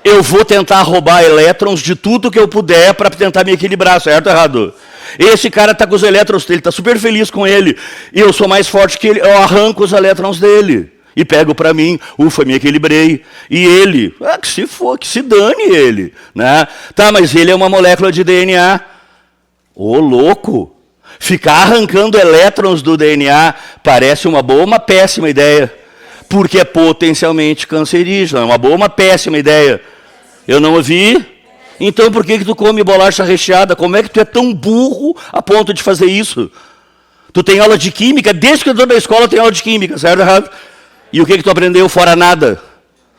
Eu vou tentar roubar elétrons de tudo que eu puder para tentar me equilibrar, certo ou errado? Esse cara está com os elétrons dele, está super feliz com ele. E eu sou mais forte que ele, eu arranco os elétrons dele. E pego para mim, ufa, me equilibrei. E ele, que se for, que se dane ele. Né? Tá, mas ele é uma molécula de DNA. Ô, louco! Ficar arrancando elétrons do DNA parece uma boa ou uma péssima ideia? Porque é potencialmente cancerígeno. É uma boa ou uma péssima ideia? Eu não ouvi. Então por que tu come bolacha recheada? Como é que tu é tão burro a ponto de fazer isso? Tu tem aula de química, desde que eu estou na escola tem aula de química, certo ou errado? E o que tu aprendeu fora nada?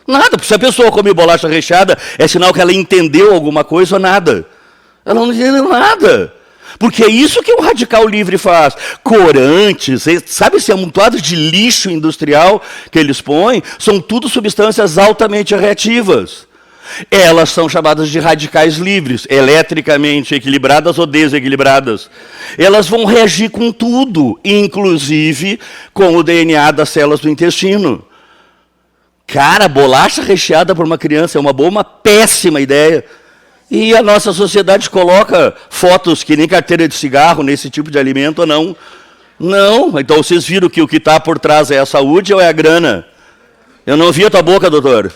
Nada, porque se a pessoa come bolacha recheada, é sinal que ela entendeu alguma coisa ou nada. Ela não entendeu nada. Porque é isso que o radical livre faz. Corantes, sabe esse amontoado de lixo industrial que eles põem? São tudo substâncias altamente reativas. Elas são chamadas de radicais livres, eletricamente equilibradas ou desequilibradas. Elas vão reagir com tudo, inclusive com o DNA das células do intestino. Cara, bolacha recheada por uma criança é uma boa, uma péssima ideia. E a nossa sociedade coloca fotos que nem carteira de cigarro nesse tipo de alimento ou não? Não. Então vocês viram que o que está por trás é a saúde ou é a grana? Eu não vi a tua boca, doutor.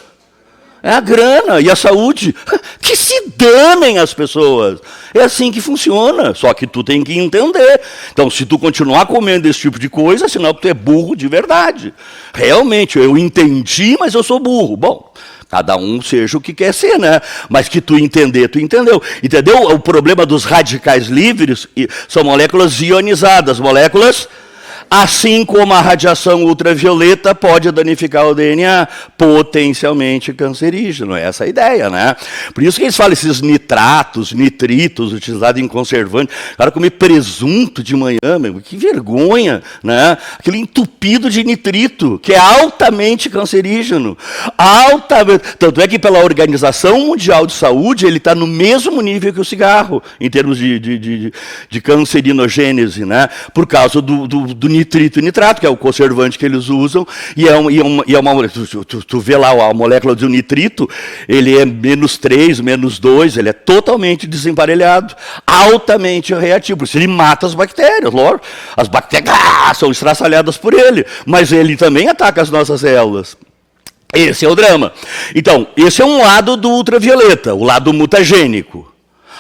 É a grana e a saúde. Que se danem as pessoas. É assim que funciona. Só que tu tem que entender. Então, se tu continuar comendo esse tipo de coisa, é sinal que tu é burro de verdade. Realmente, eu entendi, mas eu sou burro. Bom, cada um seja o que quer ser, né? Mas que tu entender, tu entendeu. Entendeu? O problema dos radicais livres são moléculas ionizadas. Moléculas... Assim como a radiação ultravioleta pode danificar o DNA, potencialmente cancerígeno. Essa é a ideia, né? Por isso que eles falam esses nitratos, nitritos utilizados em conservante. O cara comer presunto de manhã, meu, que vergonha, né? Aquele entupido de nitrito, que é altamente cancerígeno. Altamente. Tanto é que pela Organização Mundial de Saúde, ele está no mesmo nível que o cigarro, em termos de cancerinogênese, né? Por causa do nitrito e nitrato, que é o conservante que eles usam, e é uma tu vê lá a molécula do nitrito, ele é -3, -2, ele é totalmente desemparelhado, altamente reativo, por isso ele mata as bactérias, lógico. As bactérias são estraçalhadas por ele, mas ele também ataca as nossas células. Esse é o drama. Então, esse é um lado do ultravioleta, o lado mutagênico.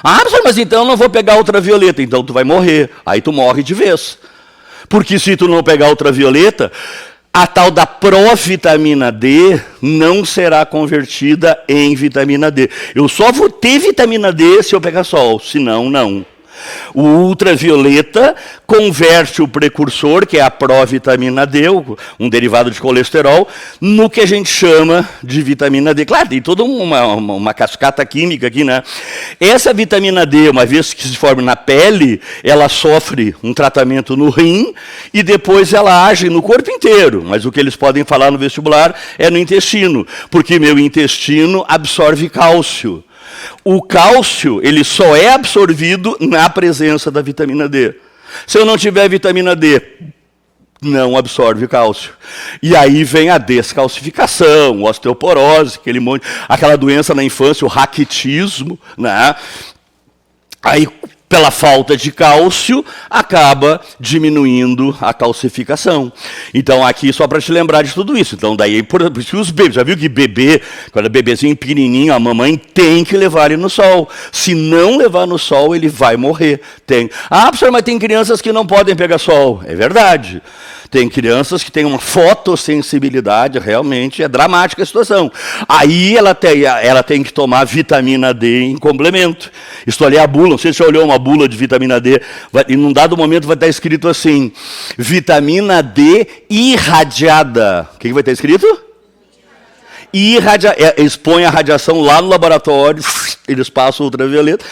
Ah, mas então eu não vou pegar ultravioleta, então tu vai morrer, aí tu morre de vez. Porque se tu não pegar ultravioleta, a tal da provitamina D não será convertida em vitamina D. Eu só vou ter vitamina D se eu pegar sol, senão não. O ultravioleta converte o precursor, que é a provitamina D, um derivado de colesterol, no que a gente chama de vitamina D. Claro, tem toda uma cascata química aqui, né? Essa vitamina D, uma vez que se forma na pele, ela sofre um tratamento no rim e depois ela age no corpo inteiro. Mas o que eles podem falar no vestibular é no intestino, porque meu intestino absorve cálcio. O cálcio, ele só é absorvido na presença da vitamina D. Se eu não tiver vitamina D, não absorve cálcio. E aí vem a descalcificação, osteoporose, aquela doença na infância, o raquitismo, né? Aí, pela falta de cálcio, acaba diminuindo a calcificação. Então, aqui, só para te lembrar de tudo isso. Então, daí, por isso os bebês, já viu que bebê, quando é bebezinho pequenininho, a mamãe tem que levar ele no sol. Se não levar no sol, ele vai morrer. Ah, professor, mas tem crianças que não podem pegar sol. É verdade. Tem crianças que têm uma fotossensibilidade, realmente é dramática a situação. Aí ela tem que tomar vitamina D em complemento. Estou ali a bula, não sei se você olhou uma bula de vitamina D, e num dado momento vai estar escrito assim, vitamina D irradiada. O que vai estar escrito? Eles põem a radiação lá no laboratório, eles passam ultravioleta,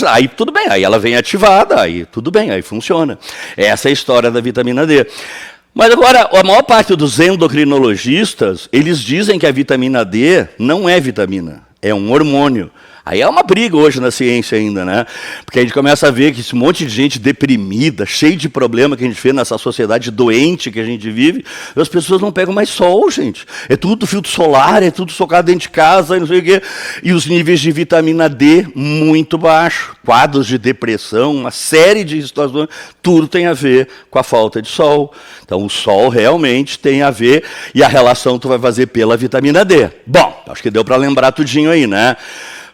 aí tudo bem, aí ela vem ativada, aí tudo bem, aí funciona. Essa é a história da vitamina D. Mas agora, a maior parte dos endocrinologistas, eles dizem que a vitamina D não é vitamina, é um hormônio. Aí é uma briga hoje na ciência ainda, né? Porque a gente começa a ver que esse monte de gente deprimida, cheio de problema que a gente vê nessa sociedade doente que a gente vive, as pessoas não pegam mais sol, gente. É tudo filtro solar, é tudo socado dentro de casa, e não sei o quê. E os níveis de vitamina D muito baixos. Quadros de depressão, uma série de situações, tudo tem a ver com a falta de sol. Então o sol realmente tem a ver, e a relação tu vai fazer pela vitamina D. Bom, acho que deu para lembrar tudinho aí, né?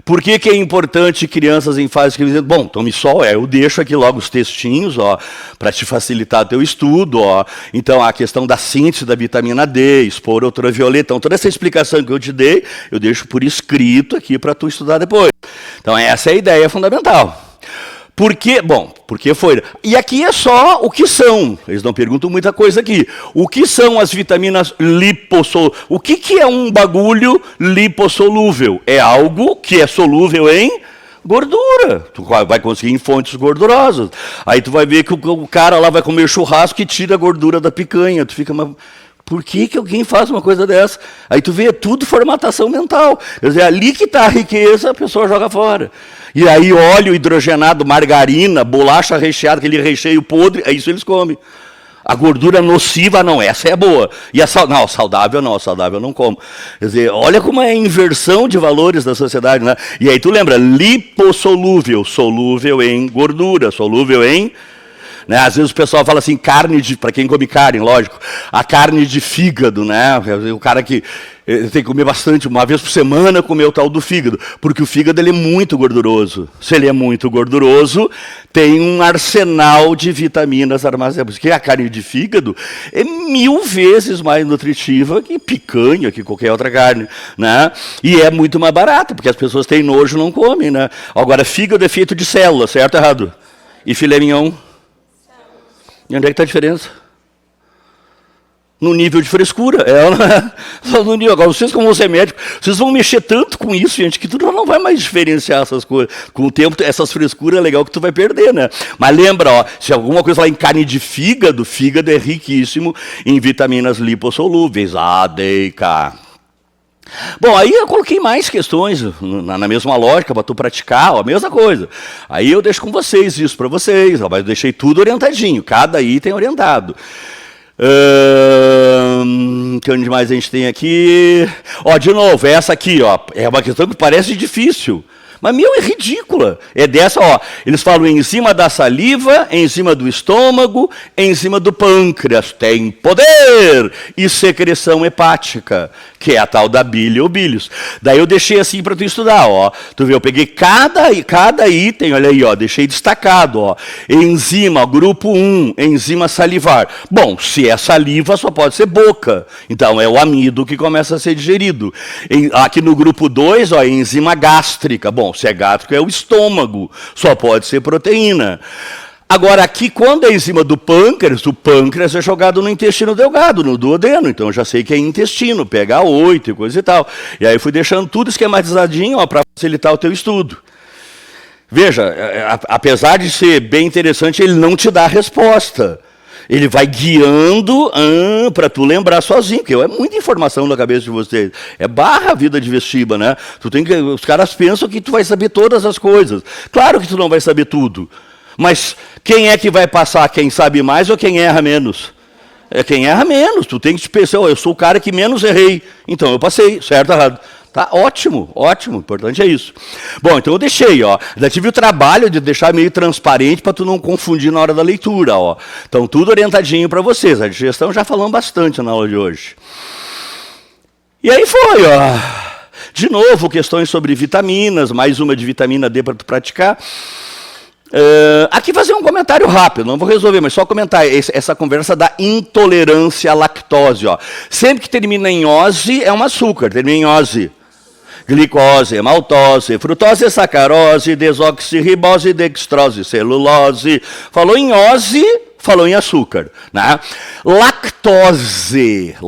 Por que é importante crianças em fase que... Bom, tome sol, eu deixo aqui logo os textinhos, para te facilitar o teu estudo, Então, a questão da síntese da vitamina D, expor ultravioleta, então toda essa explicação que eu te dei, eu deixo por escrito aqui para tu estudar depois. Então, essa é a ideia fundamental. Por quê? Bom, porque foi... E aqui é só o que são. Eles não perguntam muita coisa aqui. O que são as vitaminas lipossolúveis? O que é um bagulho lipossolúvel? É algo que é solúvel em gordura. Tu vai conseguir em fontes gordurosas. Aí tu vai ver que o cara lá vai comer churrasco e tira a gordura da picanha. Tu fica... Por que alguém faz uma coisa dessa? Aí tu vê, é tudo formatação mental. Quer dizer, ali que está a riqueza, a pessoa joga fora. E aí óleo hidrogenado, margarina, bolacha recheada, aquele recheio podre, é isso eles comem. A gordura nociva, não, essa é boa. E a saudável não como. Quer dizer, olha como é a inversão de valores da sociedade, né? E aí tu lembra, lipossolúvel, solúvel em gordura, solúvel em... Né? Às vezes o pessoal fala assim, para quem come carne, lógico, a carne de fígado, né? O cara que tem que comer bastante, uma vez por semana comer o tal do fígado, porque o fígado ele é muito gorduroso. Se ele é muito gorduroso, tem um arsenal de vitaminas armazenadas. Porque a carne de fígado é 1000 vezes mais nutritiva que picanha, que qualquer outra carne, né? E é muito mais barata, porque as pessoas têm nojo e não comem, né? Agora, fígado é feito de células, certo ou errado? E filé mignon? E onde é que está a diferença? No nível de frescura. Só no nível. Agora, vocês, como você é médico, vocês vão mexer tanto com isso, gente, que tu não vai mais diferenciar essas coisas. Com o tempo, essas frescuras é legal que tu vai perder, né? Mas lembra, se alguma coisa lá em carne de fígado, fígado é riquíssimo em vitaminas lipossolúveis, A, D e K. Bom, aí eu coloquei mais questões na mesma lógica para tu praticar, a mesma coisa. Aí eu deixo com vocês isso para vocês, mas eu deixei tudo orientadinho, cada item orientado. Que onde mais a gente tem aqui? De novo, essa aqui, é uma questão que parece difícil. Mas, é ridícula. É dessa, eles falam enzima da saliva, enzima do estômago, enzima do pâncreas. Tem poder e secreção hepática, que é a tal da bile ou bílios. Daí eu deixei assim para tu estudar, Tu vê, eu peguei cada item, olha aí, deixei destacado, Enzima, grupo 1, enzima salivar. Bom, se é saliva, só pode ser boca. Então, é o amido que começa a ser digerido. Aqui no grupo 2, enzima gástrica. Bom, se é gástrico, é o estômago. Só pode ser proteína. Agora, aqui, quando é enzima do pâncreas, o pâncreas é jogado no intestino delgado, no duodeno. Então, eu já sei que é intestino, pH8 e coisa e tal. E aí, fui deixando tudo esquematizadinho para facilitar o teu estudo. Veja, apesar de ser bem interessante, ele não te dá a resposta. Ele vai guiando para tu lembrar sozinho, porque é muita informação na cabeça de vocês. É barra a vida de vestiba, né? Os caras pensam que tu vai saber todas as coisas. Claro que tu não vai saber tudo. Mas quem é que vai passar? Quem sabe mais ou quem erra menos? É quem erra menos. Tu tem que te pensar, eu sou o cara que menos errei. Então eu passei, certo ou errado? Tá ótimo, ótimo, o importante é isso. Bom, então eu deixei, já tive o trabalho de deixar meio transparente para tu não confundir na hora da leitura, Então tudo orientadinho para vocês, a digestão já falamos bastante na aula de hoje. E aí foi, De novo, questões sobre vitaminas, mais uma de vitamina D para tu praticar. Aqui fazer um comentário rápido, não vou resolver, mas só comentar essa conversa da intolerância à lactose. Sempre que termina em ose, é um açúcar, termina em ose. Glicose, maltose, frutose, sacarose, desoxirribose, dextrose, celulose. Falou em ose, falou em açúcar, né? Lactose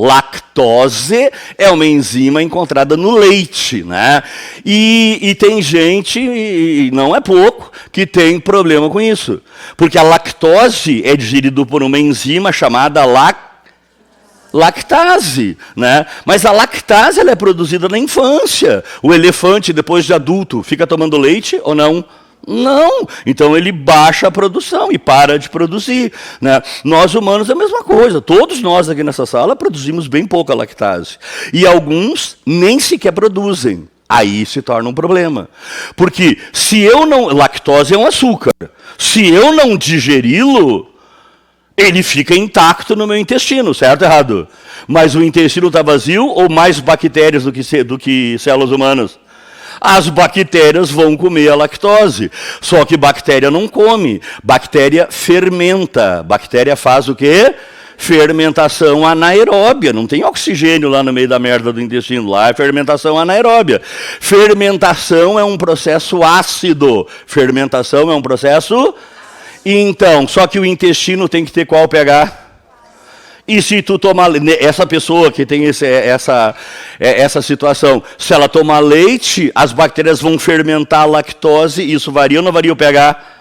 é uma enzima encontrada no leite, né? E tem gente, e não é pouco, que tem problema com isso. Porque a lactose é digerida por uma enzima chamada lactase, né? Mas a lactase ela é produzida na infância. O elefante, depois de adulto, fica tomando leite ou não? Não. Então ele baixa a produção e para de produzir, né? Nós humanos é a mesma coisa. Todos nós aqui nessa sala produzimos bem pouca lactase. E alguns nem sequer produzem. Aí se torna um problema. Porque se eu não... Lactose é um açúcar. Se eu não digeri-lo, ele fica intacto no meu intestino, certo ou errado? Mas o intestino está vazio ou mais bactérias do que células humanas? as bactérias vão comer a lactose. Só que bactéria não come, bactéria fermenta. Bactéria faz o quê? Fermentação anaeróbia. Não tem oxigênio lá no meio da merda do intestino. Lá é fermentação anaeróbia. Fermentação é um processo ácido. Fermentação é um processo... Então, só que o intestino tem que ter qual pH? E se tu tomar... Essa pessoa que tem essa situação, se ela tomar leite, as bactérias vão fermentar a lactose. Isso varia ou não varia o pH?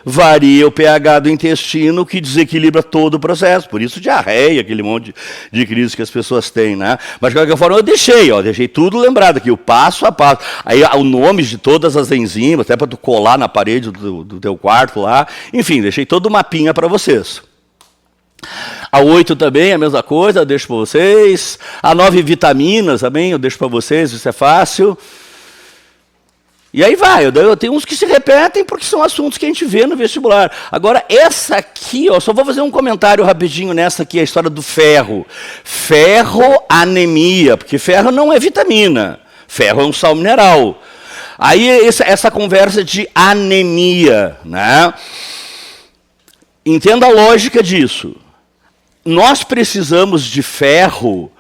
Varia o pH do intestino, que desequilibra todo o processo. Por isso, diarreia, aquele monte de crise que as pessoas têm, né? Mas, de qualquer forma, eu deixei tudo lembrado aqui, o passo a passo. Aí, o nome de todas as enzimas, até para tu colar na parede do teu quarto lá. Enfim, deixei todo o mapinha para vocês. A 8 também, a mesma coisa, eu deixo para vocês. A 9 vitaminas também, eu deixo para vocês, isso é fácil. E aí vai, eu tenho uns que se repetem porque são assuntos que a gente vê no vestibular. Agora, essa aqui, ó, só vou fazer um comentário rapidinho nessa aqui, a história do ferro. Ferro, anemia, porque ferro não é vitamina, ferro é um sal mineral. Aí essa conversa de anemia, né? Entenda a lógica disso. Nós precisamos de ferro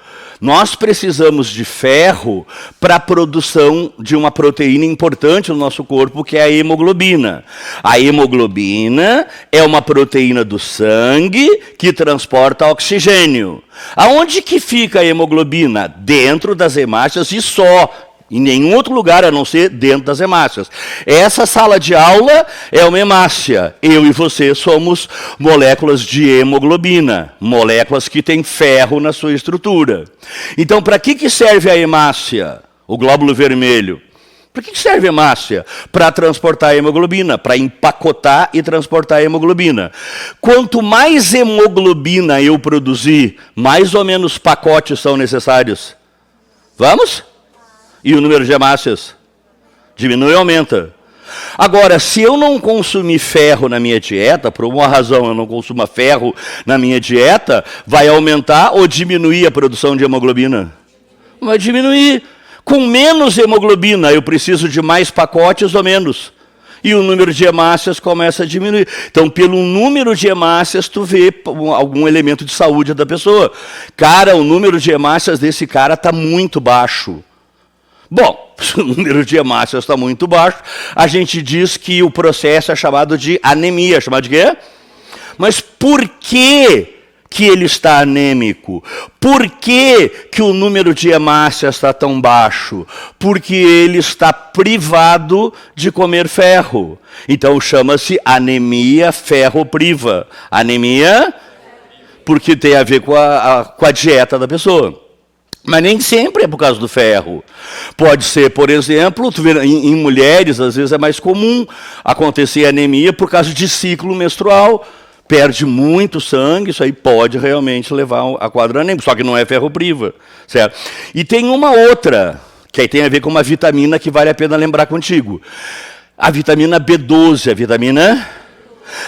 para a produção de uma proteína importante no nosso corpo, que é a hemoglobina. A hemoglobina é uma proteína do sangue que transporta oxigênio. Aonde que fica a hemoglobina? Dentro das hemácias e só. Em nenhum outro lugar, a não ser dentro das hemácias. Essa sala de aula é uma hemácia. Eu e você somos moléculas de hemoglobina, moléculas que têm ferro na sua estrutura. Então, para que serve a hemácia, o glóbulo vermelho? Para que serve a hemácia? Para transportar a hemoglobina, para empacotar e transportar a hemoglobina. Quanto mais hemoglobina eu produzir, mais ou menos pacotes são necessários. Vamos? E o número de hemácias diminui ou aumenta. Agora, se eu não consumir ferro na minha dieta, por uma razão eu não consuma ferro na minha dieta, vai aumentar ou diminuir a produção de hemoglobina? Vai diminuir. Com menos hemoglobina, eu preciso de mais pacotes ou menos? E o número de hemácias começa a diminuir. Então, pelo número de hemácias, tu vê algum elemento de saúde da pessoa. Cara, o número de hemácias desse cara está muito baixo. Bom, se o número de hemácias está muito baixo, a gente diz que o processo é chamado de anemia. Chamado de quê? Mas por que ele está anêmico? Por que o número de hemácias está tão baixo? Porque ele está privado de comer ferro. Então chama-se anemia ferropriva. Anemia porque tem a ver com a dieta da pessoa. Mas nem sempre é por causa do ferro. Pode ser, por exemplo, tu vê, em mulheres, às vezes é mais comum acontecer anemia por causa de ciclo menstrual. Perde muito sangue, isso aí pode realmente levar a quadro anêmico, só que não é ferropriva, certo? E tem uma outra, que aí tem a ver com uma vitamina que vale a pena lembrar contigo. A vitamina B12,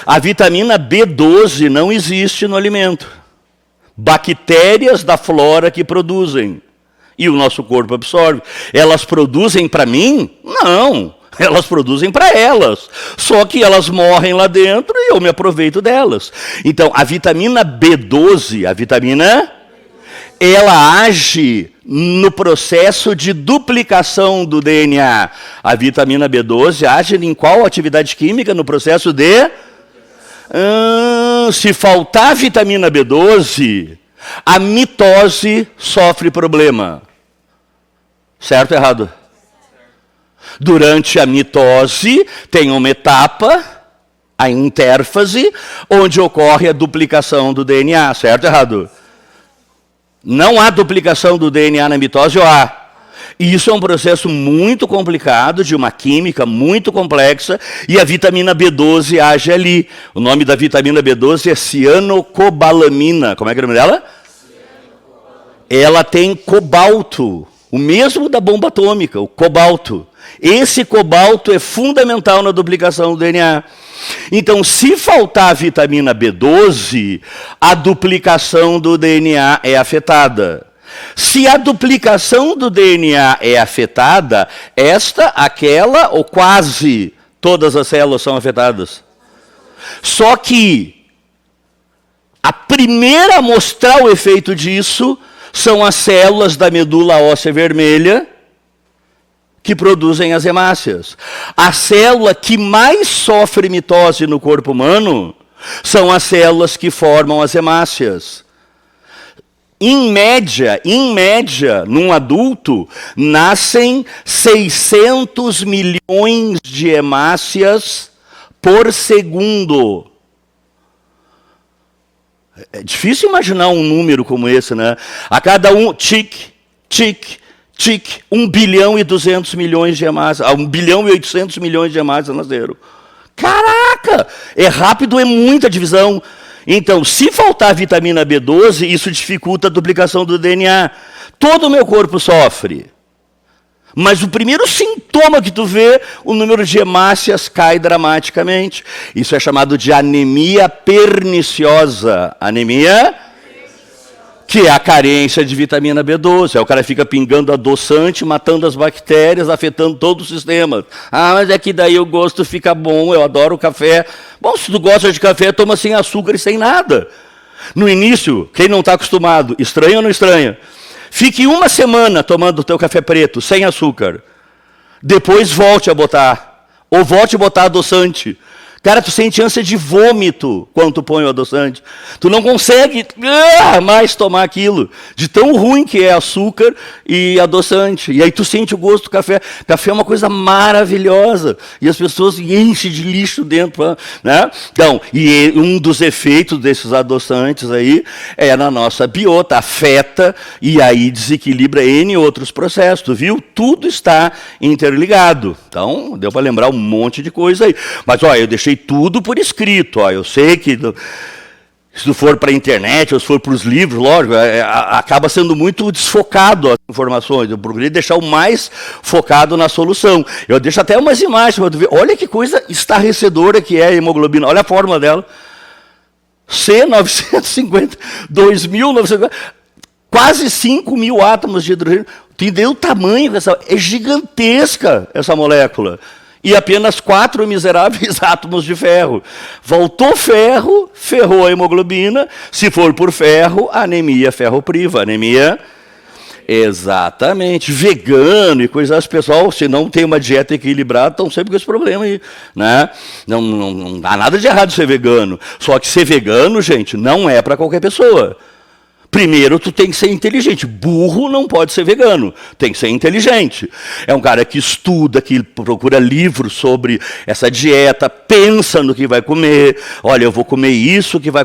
a vitamina B12 não existe no alimento. Bactérias da flora que produzem. E o nosso corpo absorve. Elas produzem para mim? Não. Elas produzem para elas. Só que elas morrem lá dentro e eu me aproveito delas. Então, a vitamina B12, ela age no processo de duplicação do DNA. A vitamina B12 age em qual atividade química? No processo de... se faltar vitamina B12, a mitose sofre problema. Certo ou errado? Durante a mitose, tem uma etapa, a intérfase, onde ocorre a duplicação do DNA. Certo ou errado? Não há duplicação do DNA na mitose ou há? Isso é um processo muito complicado, de uma química muito complexa, e a vitamina B12 age ali. O nome da vitamina B12 é cianocobalamina. Como é que é o nome dela? Ela tem cobalto, o mesmo da bomba atômica, o cobalto. Esse cobalto é fundamental na duplicação do DNA. Então, se faltar a vitamina B12, a duplicação do DNA é afetada. Se a duplicação do DNA é afetada, esta, aquela ou quase todas as células são afetadas. Só que a primeira a mostrar o efeito disso são as células da medula óssea vermelha que produzem as hemácias. A célula que mais sofre mitose no corpo humano são as células que formam as hemácias. Em média, num adulto, nascem 600 milhões de hemácias por segundo. É difícil imaginar um número como esse, né? A cada tic, 1 bilhão e 200 milhões de hemácias, 1 bilhão e 800 milhões de hemácias nasceram. Caraca! É rápido, é muita divisão. Então, se faltar vitamina B12, isso dificulta a duplicação do DNA. Todo o meu corpo sofre. Mas o primeiro sintoma que tu vê, o número de hemácias cai dramaticamente. Isso é chamado de anemia perniciosa. Anemia, que é a carência de vitamina B12. Aí o cara fica pingando adoçante, matando as bactérias, afetando todo o sistema. Ah, mas é que daí o gosto fica bom, eu adoro café. Bom, se tu gosta de café, toma sem açúcar e sem nada. No início, quem não está acostumado, estranha ou não estranha? Fique uma semana tomando o teu café preto, sem açúcar. Depois volte a botar. Ou volte a botar adoçante. Cara, tu sente ânsia de vômito quando tu põe o adoçante. Tu não consegue mais tomar aquilo. De tão ruim que é açúcar e adoçante. E aí tu sente o gosto do café. Café é uma coisa maravilhosa. E as pessoas enchem de lixo dentro. Né? Então, e um dos efeitos desses adoçantes aí é na nossa biota. Afeta e aí desequilibra N outros processos. Tu viu? Tudo está interligado. Então, deu para lembrar um monte de coisa aí. Mas, olha, eu deixei tudo por escrito. Ó. Eu sei que se tu for para a internet ou se for para os livros, lógico, acaba sendo muito desfocado as informações. Eu procurei deixar o mais focado na solução. Eu deixo até umas imagens para tu ver. Olha que coisa estarrecedora que é a hemoglobina. Olha a fórmula dela. C950, 2.950, quase 5.000 átomos de hidrogênio. Entendeu o tamanho dessa? É gigantesca essa molécula. E apenas 4 miseráveis átomos de ferro. Voltou ferro, ferrou a hemoglobina. Se for por ferro, anemia ferropriva. Anemia, exatamente. Vegano e coisas. Pessoal, se não tem uma dieta equilibrada, estão sempre com esse problema aí. Né? Não dá nada de errado ser vegano. Só que ser vegano, gente, não é para qualquer pessoa. Primeiro, tu tem que ser inteligente. Burro não pode ser vegano. Tem que ser inteligente. É um cara que estuda, que procura livros sobre essa dieta, pensa no que vai comer. Olha, eu vou comer isso que vai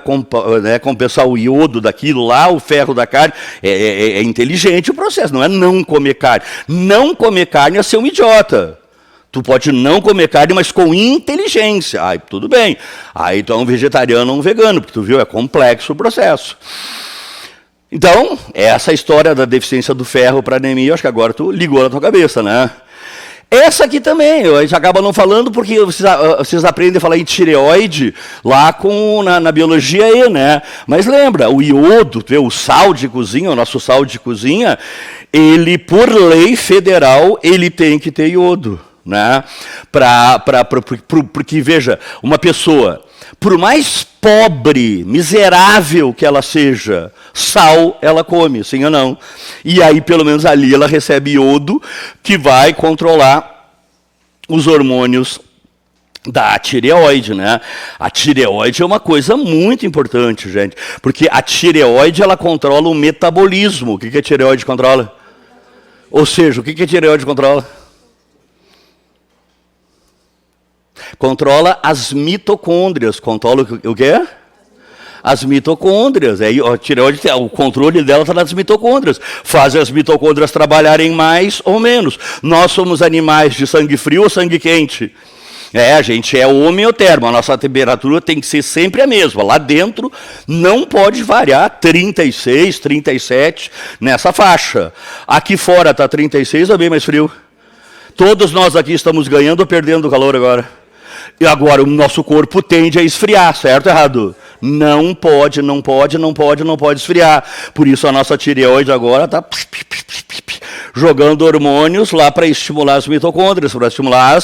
compensar o iodo daquilo lá, o ferro da carne. É inteligente o processo, não é não comer carne. Não comer carne é ser um idiota. Tu pode não comer carne, mas com inteligência. Aí, tudo bem. Aí tu é um vegetariano ou um vegano, porque tu viu, é complexo o processo. Então, essa história da deficiência do ferro para anemia, eu acho que agora tu ligou na tua cabeça, né? Essa aqui também, a gente acaba não falando porque vocês aprendem a falar em tireoide lá na biologia aí, né? Mas lembra, o iodo, o sal de cozinha, o nosso sal de cozinha, ele, por lei federal, ele tem que ter iodo, né? Porque, veja, uma pessoa, por mais pobre, miserável que ela seja, sal ela come, sim ou não? E aí, pelo menos ali, ela recebe iodo que vai controlar os hormônios da tireoide, né? A tireoide é uma coisa muito importante, gente, porque a tireoide, ela controla o metabolismo. O que a tireoide controla? Ou seja, o que a tireoide controla? Controla as mitocôndrias. Controla o quê? As mitocôndrias. Aí, a tireoide, o controle dela está nas mitocôndrias. Faz as mitocôndrias trabalharem mais ou menos. Nós somos animais de sangue frio ou sangue quente? A gente é homeotermo. A nossa temperatura tem que ser sempre a mesma. Lá dentro não pode variar 36, 37, nessa faixa. Aqui fora está 36 ou bem mais frio? Todos nós aqui estamos ganhando ou perdendo calor agora? E agora o nosso corpo tende a esfriar, certo ou errado? Não pode esfriar. Por isso a nossa tireoide agora está jogando hormônios lá para estimular as mitocôndrias, para estimular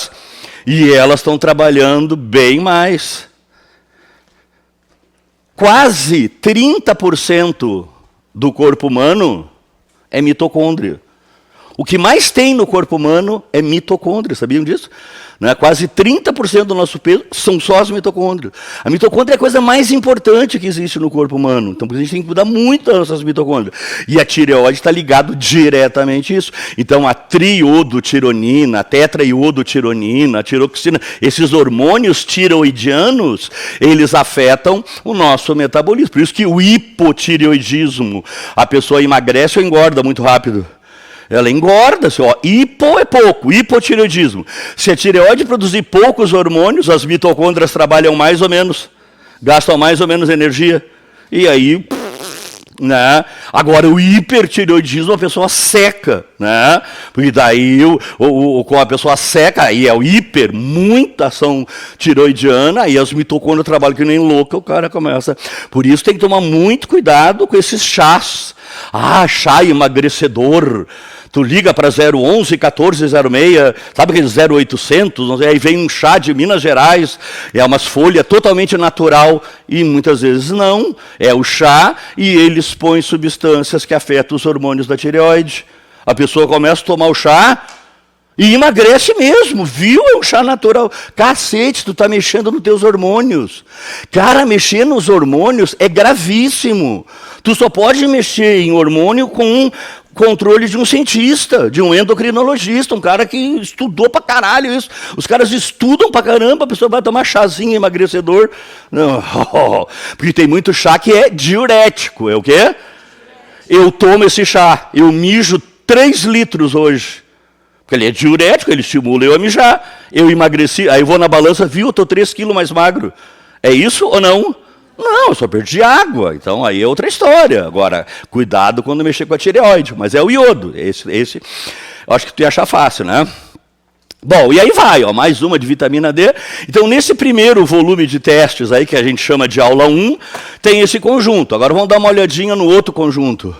e elas estão trabalhando bem mais. Quase 30% do corpo humano é mitocôndria. O que mais tem no corpo humano é mitocôndria, sabiam disso? Né? Quase 30% do nosso peso são só as mitocôndrias. A mitocôndria é a coisa mais importante que existe no corpo humano. Então, a gente tem que cuidar muito das nossas mitocôndrias. E a tireoide está ligado diretamente a isso. Então, a triodotironina, a tetraiodotironina, a tiroxina, esses hormônios tiroidianos, eles afetam o nosso metabolismo. Por isso que o hipotireoidismo, a pessoa emagrece ou engorda muito rápido. Ela engorda, assim, ó, hipo é pouco, hipotireoidismo. Se a tireoide produzir poucos hormônios, as mitocôndrias trabalham mais ou menos, gastam mais ou menos energia. E aí, né? Agora, o hipertireoidismo, a pessoa seca, né? Porque daí, com a pessoa seca, aí é o hiper, muita ação tireoidiana, aí as mitocôndrias trabalham que nem louca, o cara começa. Por isso tem que tomar muito cuidado com esses chás. Ah, chá emagrecedor. Tu liga para 011 1406, sabe aquele 0800? Aí vem um chá de Minas Gerais, é umas folhas totalmente natural, e muitas vezes não. É o chá e eles põem substâncias que afetam os hormônios da tireoide. A pessoa começa a tomar o chá e emagrece mesmo, viu? É um chá natural. Cacete, tu está mexendo nos teus hormônios. Cara, mexer nos hormônios é gravíssimo. Tu só pode mexer em hormônio com controle de um cientista, de um endocrinologista, um cara que estudou pra caralho isso. Os caras estudam pra caramba, a pessoa vai tomar chazinho emagrecedor. Não, porque tem muito chá que é diurético. É o quê? Eu tomo esse chá, eu mijo 3 litros hoje. Porque ele é diurético, ele estimula eu a mijar. Eu emagreci, aí eu vou na balança, viu, eu estou 3 quilos mais magro. É isso ou não? Não, eu só perdi água. Então aí é outra história. Agora, cuidado quando mexer com a tireoide. Mas é o iodo. Esse eu acho que tu ia achar fácil, né? Bom, e aí vai, ó, mais uma de vitamina D. Então, nesse primeiro volume de testes aí, que a gente chama de aula 1, tem esse conjunto. Agora vamos dar uma olhadinha no outro conjunto.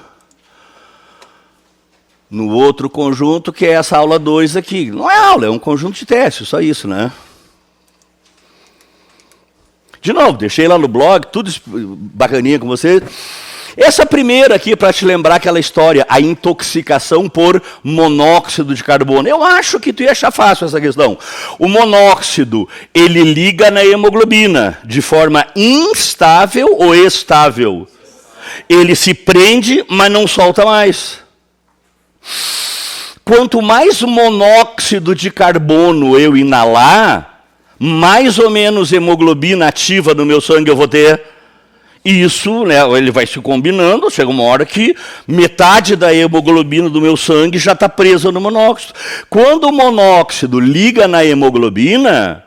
No outro conjunto, que é essa aula 2 aqui. Não é aula, é um conjunto de testes, só isso, né? De novo, deixei lá no blog, tudo bacaninha com você. Essa primeira aqui, para te lembrar aquela história, a intoxicação por monóxido de carbono. Eu acho que tu ia achar fácil essa questão. O monóxido, ele liga na hemoglobina de forma instável ou estável? Ele se prende, mas não solta mais. Quanto mais monóxido de carbono eu inalar, mais ou menos hemoglobina ativa no meu sangue eu vou ter. E isso, né, ele vai se combinando, chega uma hora que metade da hemoglobina do meu sangue já está presa no monóxido. Quando o monóxido liga na hemoglobina,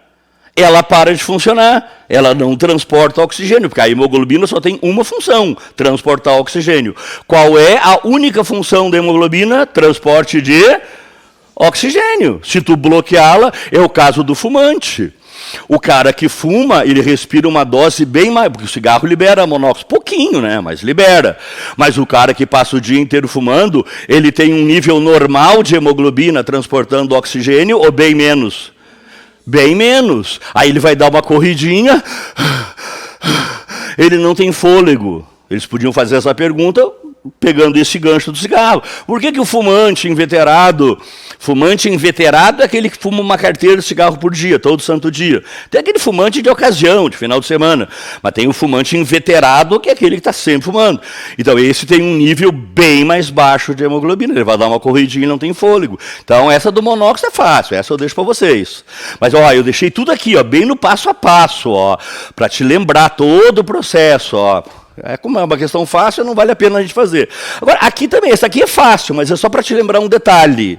ela para de funcionar, ela não transporta oxigênio, porque a hemoglobina só tem uma função, transportar oxigênio. Qual é a única função da hemoglobina? Transporte de oxigênio. Se tu bloqueá-la, é o caso do fumante. O cara que fuma, ele respira uma dose bem mais, porque o cigarro libera monóxido, pouquinho, né, mas libera. Mas o cara que passa o dia inteiro fumando, ele tem um nível normal de hemoglobina transportando oxigênio ou bem menos? Bem menos. Aí ele vai dar uma corridinha, ele não tem fôlego. Eles podiam fazer essa pergunta pegando esse gancho do cigarro. Por que o fumante inveterado é aquele que fuma uma carteira de cigarro por dia, todo santo dia. Tem aquele fumante de ocasião, de final de semana. Mas tem o fumante inveterado, que é aquele que está sempre fumando. Então esse tem um nível bem mais baixo de hemoglobina. Ele vai dar uma corridinha e não tem fôlego. Então essa do monóxido é fácil, essa eu deixo para vocês. Mas ó, eu deixei tudo aqui, ó, bem no passo a passo, ó, para te lembrar todo o processo, ó. Como é uma questão fácil, não vale a pena a gente fazer. Agora, aqui também, essa aqui é fácil, mas é só para te lembrar um detalhe.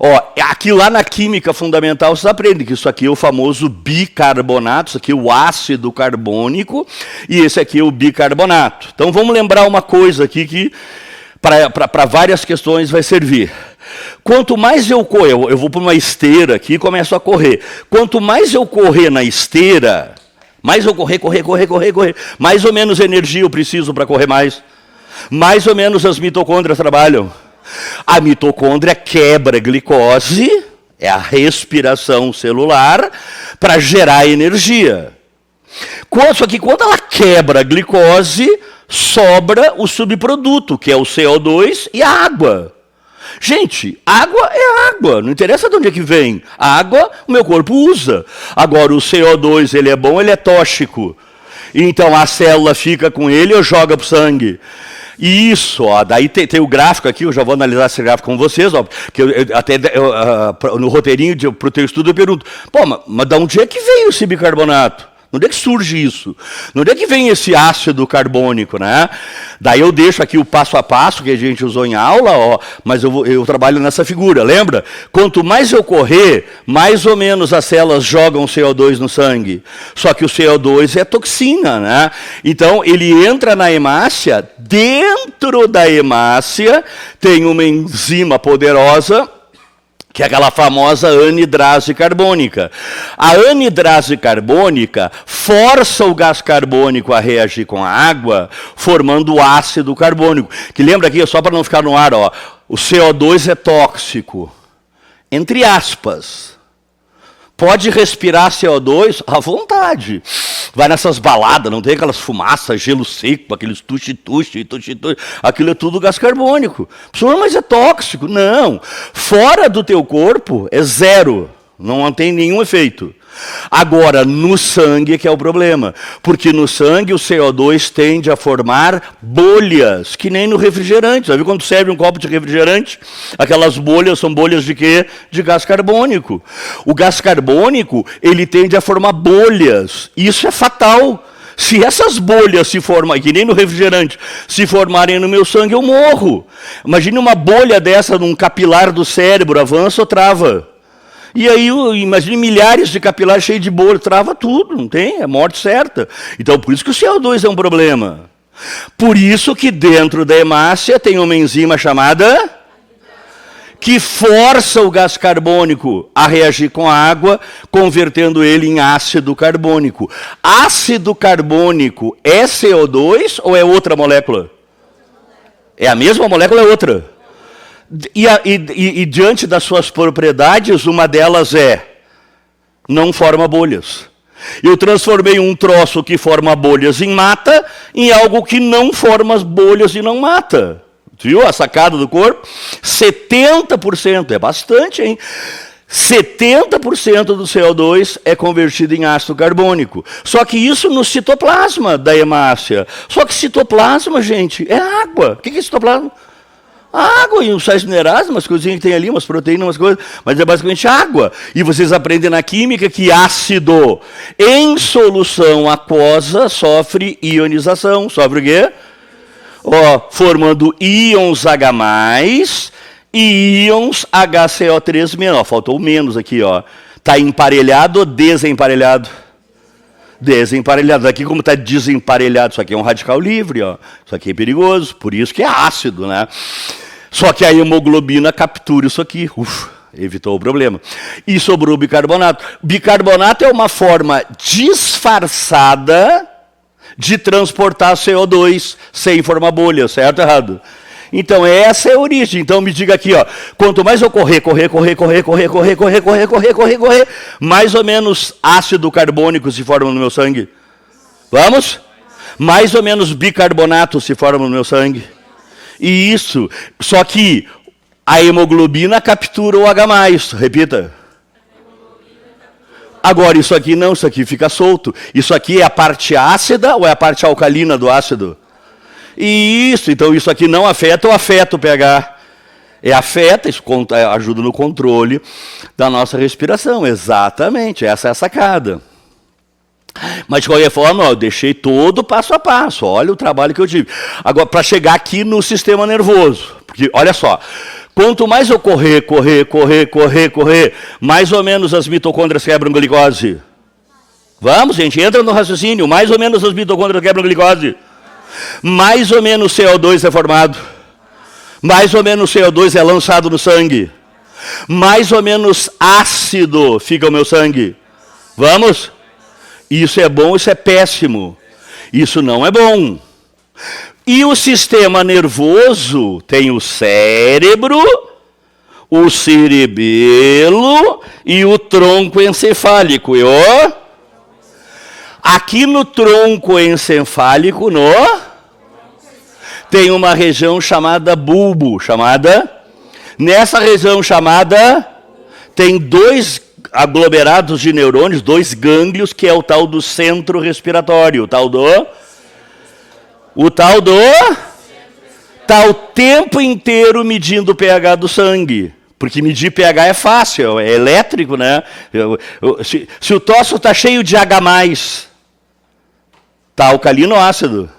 Ó, aqui lá na química fundamental, vocês aprendem que isso aqui é o famoso bicarbonato, isso aqui é o ácido carbônico, e esse aqui é o bicarbonato. Então, vamos lembrar uma coisa aqui que, para várias questões, vai servir. Quanto mais eu correr, eu vou para uma esteira aqui e começo a correr. Quanto mais eu correr na esteira, Mais eu correr, mais ou menos energia eu preciso para correr mais. Mais ou menos as mitocôndrias trabalham. A mitocôndria quebra a glicose, é a respiração celular, para gerar energia. Só que quando ela quebra a glicose, sobra o subproduto, que é o CO2 e a água. Gente, água é água, não interessa de onde é que vem. A água o meu corpo usa. Agora o CO2, ele é bom, ele é tóxico. Então a célula fica com ele ou joga para o sangue. Isso, ó, daí tem o gráfico aqui, eu já vou analisar esse gráfico com vocês, ó, que no roteirinho para o teu estudo eu pergunto, pô, mas de onde é que veio esse bicarbonato? De onde é que surge isso? De onde é que vem esse ácido carbônico, né? Daí eu deixo aqui o passo a passo que a gente usou em aula, ó, mas eu trabalho nessa figura, lembra? Quanto mais eu correr, mais ou menos as células jogam CO2 no sangue. Só que o CO2 é toxina, né? Então ele entra na hemácia, dentro da hemácia tem uma enzima poderosa, que é aquela famosa anidrase carbônica. A anidrase carbônica força o gás carbônico a reagir com a água, formando ácido carbônico. Que lembra aqui, só para não ficar no ar, ó, o CO2 é tóxico. Entre aspas. Pode respirar CO2 à vontade. Vai nessas baladas, não tem aquelas fumaças, gelo seco, aqueles tuxi-tuxi, aquilo é tudo gás carbônico. Professor, mas é tóxico? Não. Fora do teu corpo é zero, não tem nenhum efeito. Agora, no sangue que é o problema, porque no sangue o CO2 tende a formar bolhas, que nem no refrigerante. Já viu quando serve um copo de refrigerante? Aquelas bolhas são bolhas de quê? De gás carbônico. O gás carbônico, ele tende a formar bolhas. Isso é fatal. Se essas bolhas se formarem, que nem no refrigerante, se formarem no meu sangue, eu morro. Imagine uma bolha dessa num capilar do cérebro, avança ou trava. E aí, imagine milhares de capilares cheios de bolha, trava tudo, não tem? É morte certa. Então, por isso que o CO2 é um problema. Por isso que dentro da hemácia tem uma enzima chamada que força o gás carbônico a reagir com a água, convertendo ele em ácido carbônico. Ácido carbônico é CO2 ou é outra molécula? É a mesma molécula ou é outra? E diante das suas propriedades, uma delas não forma bolhas. Eu transformei um troço que forma bolhas em mata em algo que não forma bolhas e não mata. Viu a sacada do corpo? 70%, é bastante, hein? 70% do CO2 é convertido em ácido carbônico. Só que isso no citoplasma da hemácia. Só que citoplasma, gente, é água. O que é citoplasma? Água e os sais minerais, umas coisinhas que tem ali, umas proteínas, umas coisas, mas é basicamente água. E vocês aprendem na química que ácido em solução aquosa sofre ionização. Sofre o quê? Ó, formando íons H+, e íons HCO3-. Ó, faltou o menos aqui, ó. Está emparelhado ou desemparelhado? Desemparelhado. Aqui como está desemparelhado, isso aqui é um radical livre, ó. Isso aqui é perigoso, por isso que é ácido, né? Só que a hemoglobina captura isso aqui. Evitou o problema. E sobrou o bicarbonato. Bicarbonato é uma forma disfarçada de transportar CO2 sem formar bolha, certo ou errado? Então, essa é a origem. Então, me diga aqui, ó, quanto mais eu correr, mais ou menos ácido carbônico se forma no meu sangue. Vamos? Mais ou menos bicarbonato se forma no meu sangue. E isso, só que a hemoglobina captura o H+, repita. Agora, isso aqui não, isso aqui fica solto. Isso aqui é a parte ácida ou é a parte alcalina do ácido? Isso, então isso aqui não afeta ou afeta o pH? Afeta, isso ajuda no controle da nossa respiração, exatamente, essa é a sacada. Mas, de qualquer forma, eu deixei todo passo a passo, olha o trabalho que eu tive. Agora, para chegar aqui no sistema nervoso, porque, olha só, quanto mais eu correr, mais ou menos as mitocôndrias quebram glicose. Vamos, gente, entra no raciocínio, mais ou menos as mitocôndrias quebram glicose. Mais ou menos CO2 é formado. Mais ou menos CO2 é lançado no sangue. Mais ou menos ácido fica o meu sangue. Vamos? Isso é bom, isso é péssimo. Isso não é bom. E o sistema nervoso tem o cérebro, o cerebelo e o tronco encefálico. Aqui no tronco encefálico, tem uma região chamada bulbo, nessa região chamada, tem 2 aglomerados de neurônios, 2 gânglios, que é o tal do centro respiratório, o tal tá o tempo inteiro medindo o pH do sangue. Porque medir pH é fácil, é elétrico, né? Se o troço está cheio de H+, está alcalino ou ácido?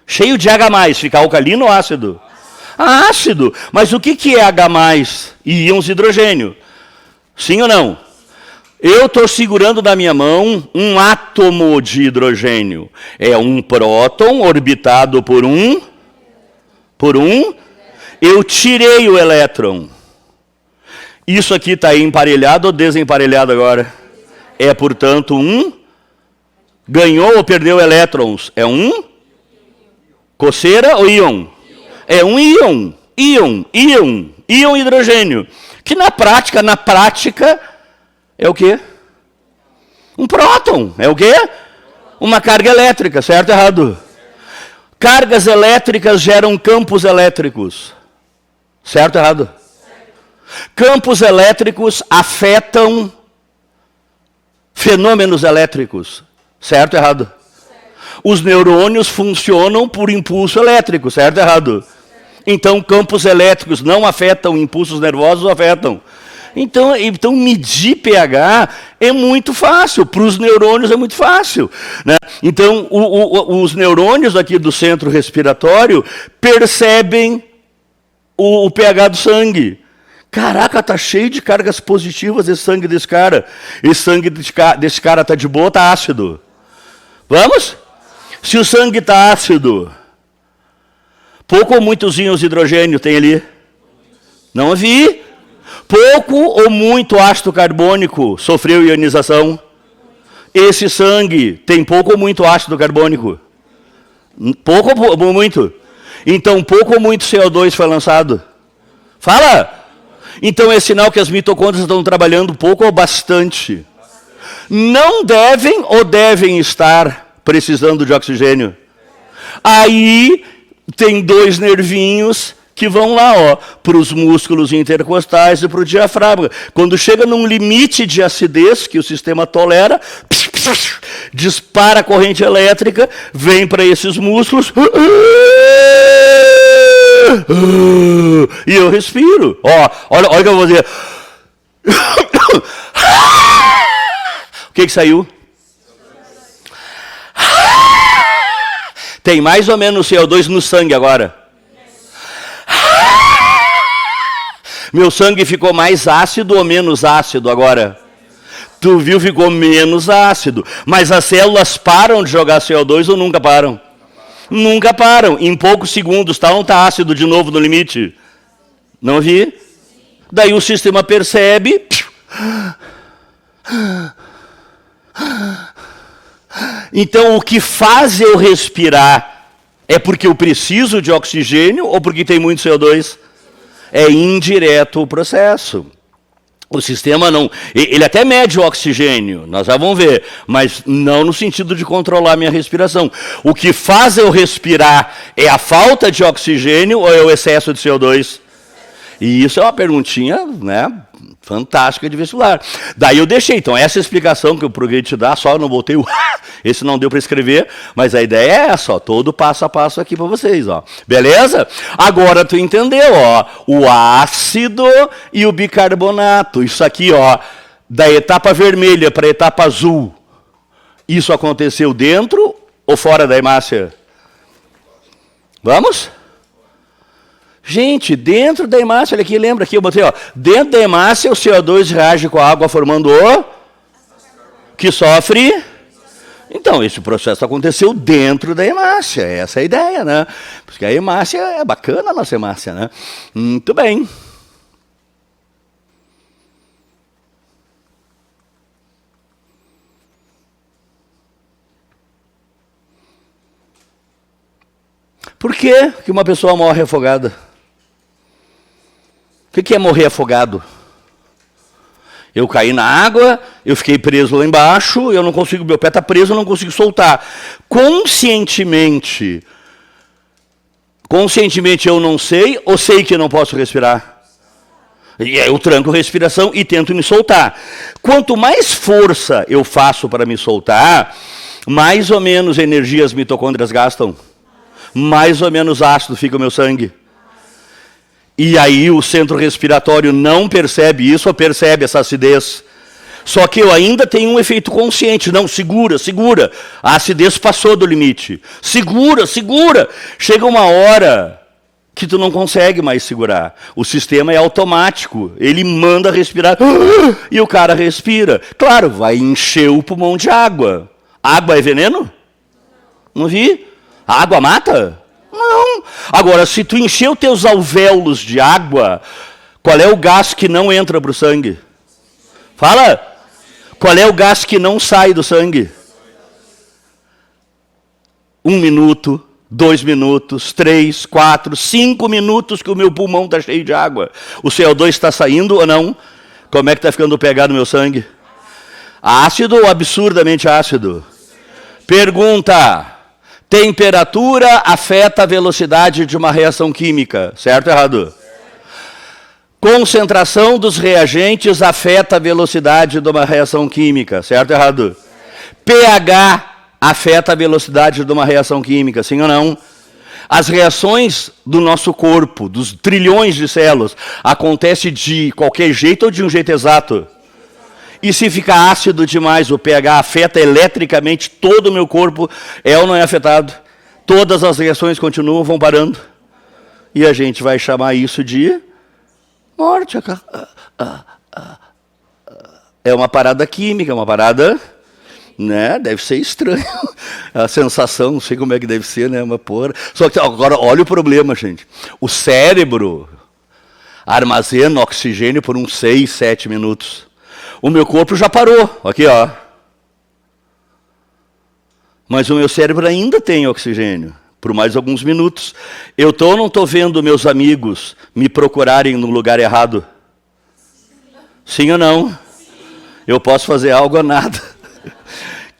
Cheio de H+, fica alcalino ou ácido? Ácido. Mas o que é H+? Íons de hidrogênio. Sim ou não? Eu estou segurando na minha mão um átomo de hidrogênio. É um próton orbitado por um. Eu tirei o elétron. Isso aqui está emparelhado ou desemparelhado agora? É, portanto, ganhou ou perdeu elétrons? É coceira ou íon? É um íon. Íon hidrogênio. Que na prática, é o quê? Um próton. É o quê? Uma carga elétrica, certo ou errado? Cargas elétricas geram campos elétricos. Certo ou errado? Campos elétricos afetam fenômenos elétricos. Certo ou errado? Os neurônios funcionam por impulso elétrico. Certo ou errado? Então, campos elétricos não afetam impulsos nervosos, afetam. Então medir pH é muito fácil, para os neurônios é muito fácil. Né? Então, os neurônios aqui do centro respiratório percebem o pH do sangue. Caraca, tá cheio de cargas positivas esse sangue desse cara. Esse sangue desse cara tá de boa, tá ácido. Vamos? Se o sangue tá ácido, pouco ou muitos íons de hidrogênio tem ali? Não vi. Pouco ou muito ácido carbônico sofreu ionização? Esse sangue tem pouco ou muito ácido carbônico? Pouco ou muito? Então, pouco ou muito CO2 foi lançado? Fala! Então, é sinal que as mitocôndrias estão trabalhando pouco ou bastante? Não devem ou devem estar precisando de oxigênio? Aí, tem 2 nervinhos que vão lá, para os músculos intercostais e para o diafragma. Quando chega num limite de acidez que o sistema tolera, dispara a corrente elétrica, vem para esses músculos, e eu respiro. Olha o que eu vou dizer. O que saiu? Tem mais ou menos CO2 no sangue agora. Meu sangue ficou mais ácido ou menos ácido agora? Tu viu, ficou menos ácido. Mas as células param de jogar CO2 ou nunca param? Nunca param. Em poucos segundos, tá? Não está ácido de novo no limite? Não vi? Daí o sistema percebe. Então, o que faz eu respirar é porque eu preciso de oxigênio ou porque tem muito CO2? É indireto o processo. O sistema não... Ele até mede o oxigênio, nós já vamos ver, mas não no sentido de controlar a minha respiração. O que faz eu respirar é a falta de oxigênio ou é o excesso de CO2? E isso é uma perguntinha, né, fantástica de vestibular. Daí eu deixei, então, essa explicação que eu procurei te dar, só não botei o... Esse não deu para escrever, mas a ideia é essa, todo passo a passo aqui para vocês, Beleza? Agora tu entendeu, o ácido e o bicarbonato. Isso aqui, da etapa vermelha para a etapa azul. Isso aconteceu dentro ou fora da hemácia? Vamos? Gente, dentro da hemácia, olha aqui, lembra aqui, eu botei, dentro da hemácia o CO2 reage com a água formando o que sofre. Então, esse processo aconteceu dentro da hemácia, essa é a ideia, né? Porque a hemácia é bacana, a nossa hemácia, né? Muito bem. Por que que uma pessoa morre afogada? O que é morrer afogado? Eu caí na água, eu fiquei preso lá embaixo, eu não consigo, meu pé está preso, eu não consigo soltar. Conscientemente eu não sei, ou sei que eu não posso respirar? E aí eu tranco a respiração e tento me soltar. Quanto mais força eu faço para me soltar, mais ou menos energia as mitocôndrias gastam. Mais ou menos ácido fica o meu sangue. E aí o centro respiratório não percebe isso, ou percebe essa acidez. Só que eu ainda tenho um efeito consciente. Não, segura, segura. A acidez passou do limite. Segura, segura. Chega uma hora que tu não consegue mais segurar. O sistema é automático. Ele manda respirar. E o cara respira. Claro, vai encher o pulmão de água. Água é veneno? Não vi. A água mata? Não. Agora, se tu encher os teus alvéolos de água, qual é o gás que não entra para o sangue? Fala. Qual é o gás que não sai do sangue? 1 minuto, 2 minutos, 3, 4, 5 minutos que o meu pulmão está cheio de água. O CO2 está saindo ou não? Como é que está ficando pegado no meu sangue? Ácido ou absurdamente ácido? Pergunta. Temperatura afeta a velocidade de uma reação química. Certo ou errado? Concentração dos reagentes afeta a velocidade de uma reação química. Certo ou errado? pH afeta a velocidade de uma reação química, sim ou não? As reações do nosso corpo, dos trilhões de células, acontecem de qualquer jeito ou de um jeito exato? E se ficar ácido demais, o pH afeta eletricamente todo o meu corpo, é ou não é afetado? Todas as reações continuam, vão parando. E a gente vai chamar isso de morte. É uma parada química, é uma parada, né? Deve ser estranho. A sensação, não sei como é que deve ser, né? Uma porra. Só que agora, olha o problema, gente. O cérebro armazena oxigênio por uns 6, 7 minutos. O meu corpo já parou, aqui ó. Mas o meu cérebro ainda tem oxigênio, por mais alguns minutos. Eu estou ou não estou vendo meus amigos me procurarem no lugar errado? Sim ou não? Eu posso fazer algo ou nada.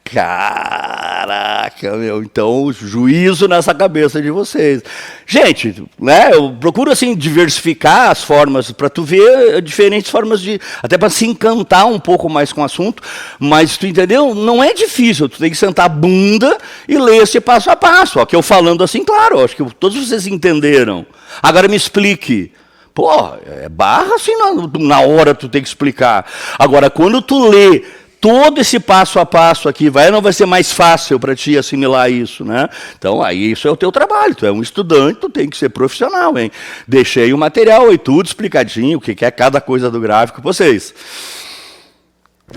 Caraca, meu, então juízo nessa cabeça de vocês. Gente, né, eu procuro assim diversificar as formas para tu ver diferentes formas de, até para se encantar um pouco mais com o assunto, mas tu entendeu? Não é difícil, tu tem que sentar a bunda e ler esse passo a passo. Ó, que eu falando assim, claro, acho que todos vocês entenderam. Agora me explique. Pô, é barra assim na hora tu tem que explicar. Agora quando tu lê todo esse passo a passo aqui, vai ou não vai ser mais fácil para ti assimilar isso, né? Então, aí isso é o teu trabalho, tu é um estudante, tu tem que ser profissional, hein? Deixei o material aí tudo explicadinho, o que é cada coisa do gráfico para vocês.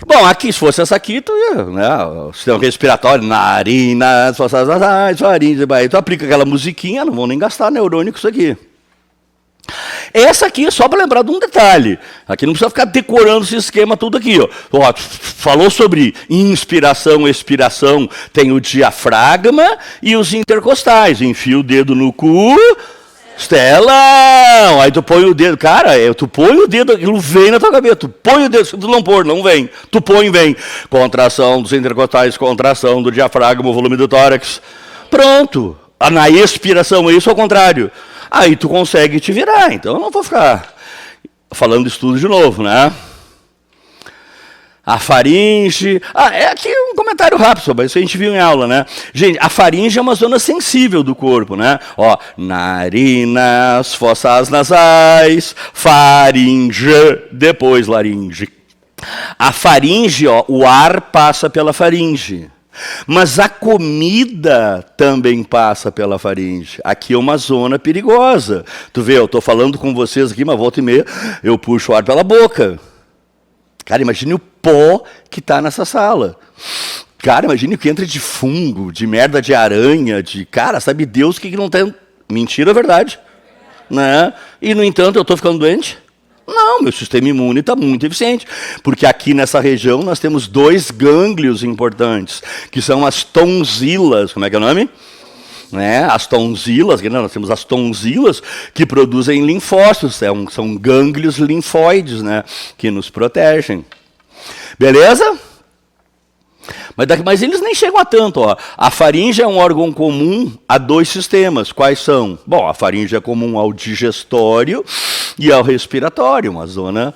Bom, aqui, se fosse essa aqui, tu ia, né? O sistema respiratório, narinas, faringe, tu aplica aquela musiquinha, não vão nem gastar neurônio com isso aqui. Essa aqui é só para lembrar de um detalhe. Aqui não precisa ficar decorando esse esquema tudo aqui. Ó, falou sobre inspiração, expiração. Tem o diafragma e os intercostais. Enfia o dedo no cu. Estelão! Aí tu põe o dedo. Cara, tu põe o dedo, aquilo vem na tua cabeça. Tu põe o dedo, se tu não pôr, não vem. Tu põe, vem. Contração dos intercostais, contração do diafragma, o volume do tórax. Pronto. Na expiração, é isso ao contrário. Aí tu consegue te virar, então eu não vou ficar falando isso tudo de novo, né? A faringe... é aqui um comentário rápido sobre isso, a gente viu em aula, né? Gente, a faringe é uma zona sensível do corpo, né? Ó, narinas, fossas nasais, faringe, depois laringe. A faringe, ó, o ar passa pela faringe. Mas a comida também passa pela faringe. Aqui é uma zona perigosa. Tu vê, eu estou falando com vocês aqui, mas volta e meia, eu puxo o ar pela boca. Cara, imagine o pó que está nessa sala. Cara, imagine o que entra de fungo, de merda de aranha, de... Cara, sabe Deus o que não tem... Mentira, é verdade. Né? E, no entanto, eu estou ficando doente? Não, meu sistema imune está muito eficiente, porque aqui nessa região nós temos 2 gânglios importantes, que são as tonsilas, como é que é o nome? né? As tonsilas, nós temos as tonsilas que produzem linfócitos, são gânglios linfóides, né? Que nos protegem. Beleza? Mas eles nem chegam a tanto. Ó. A faringe é um órgão comum a 2 sistemas. Quais são? Bom, a faringe é comum ao digestório e ao respiratório, uma zona.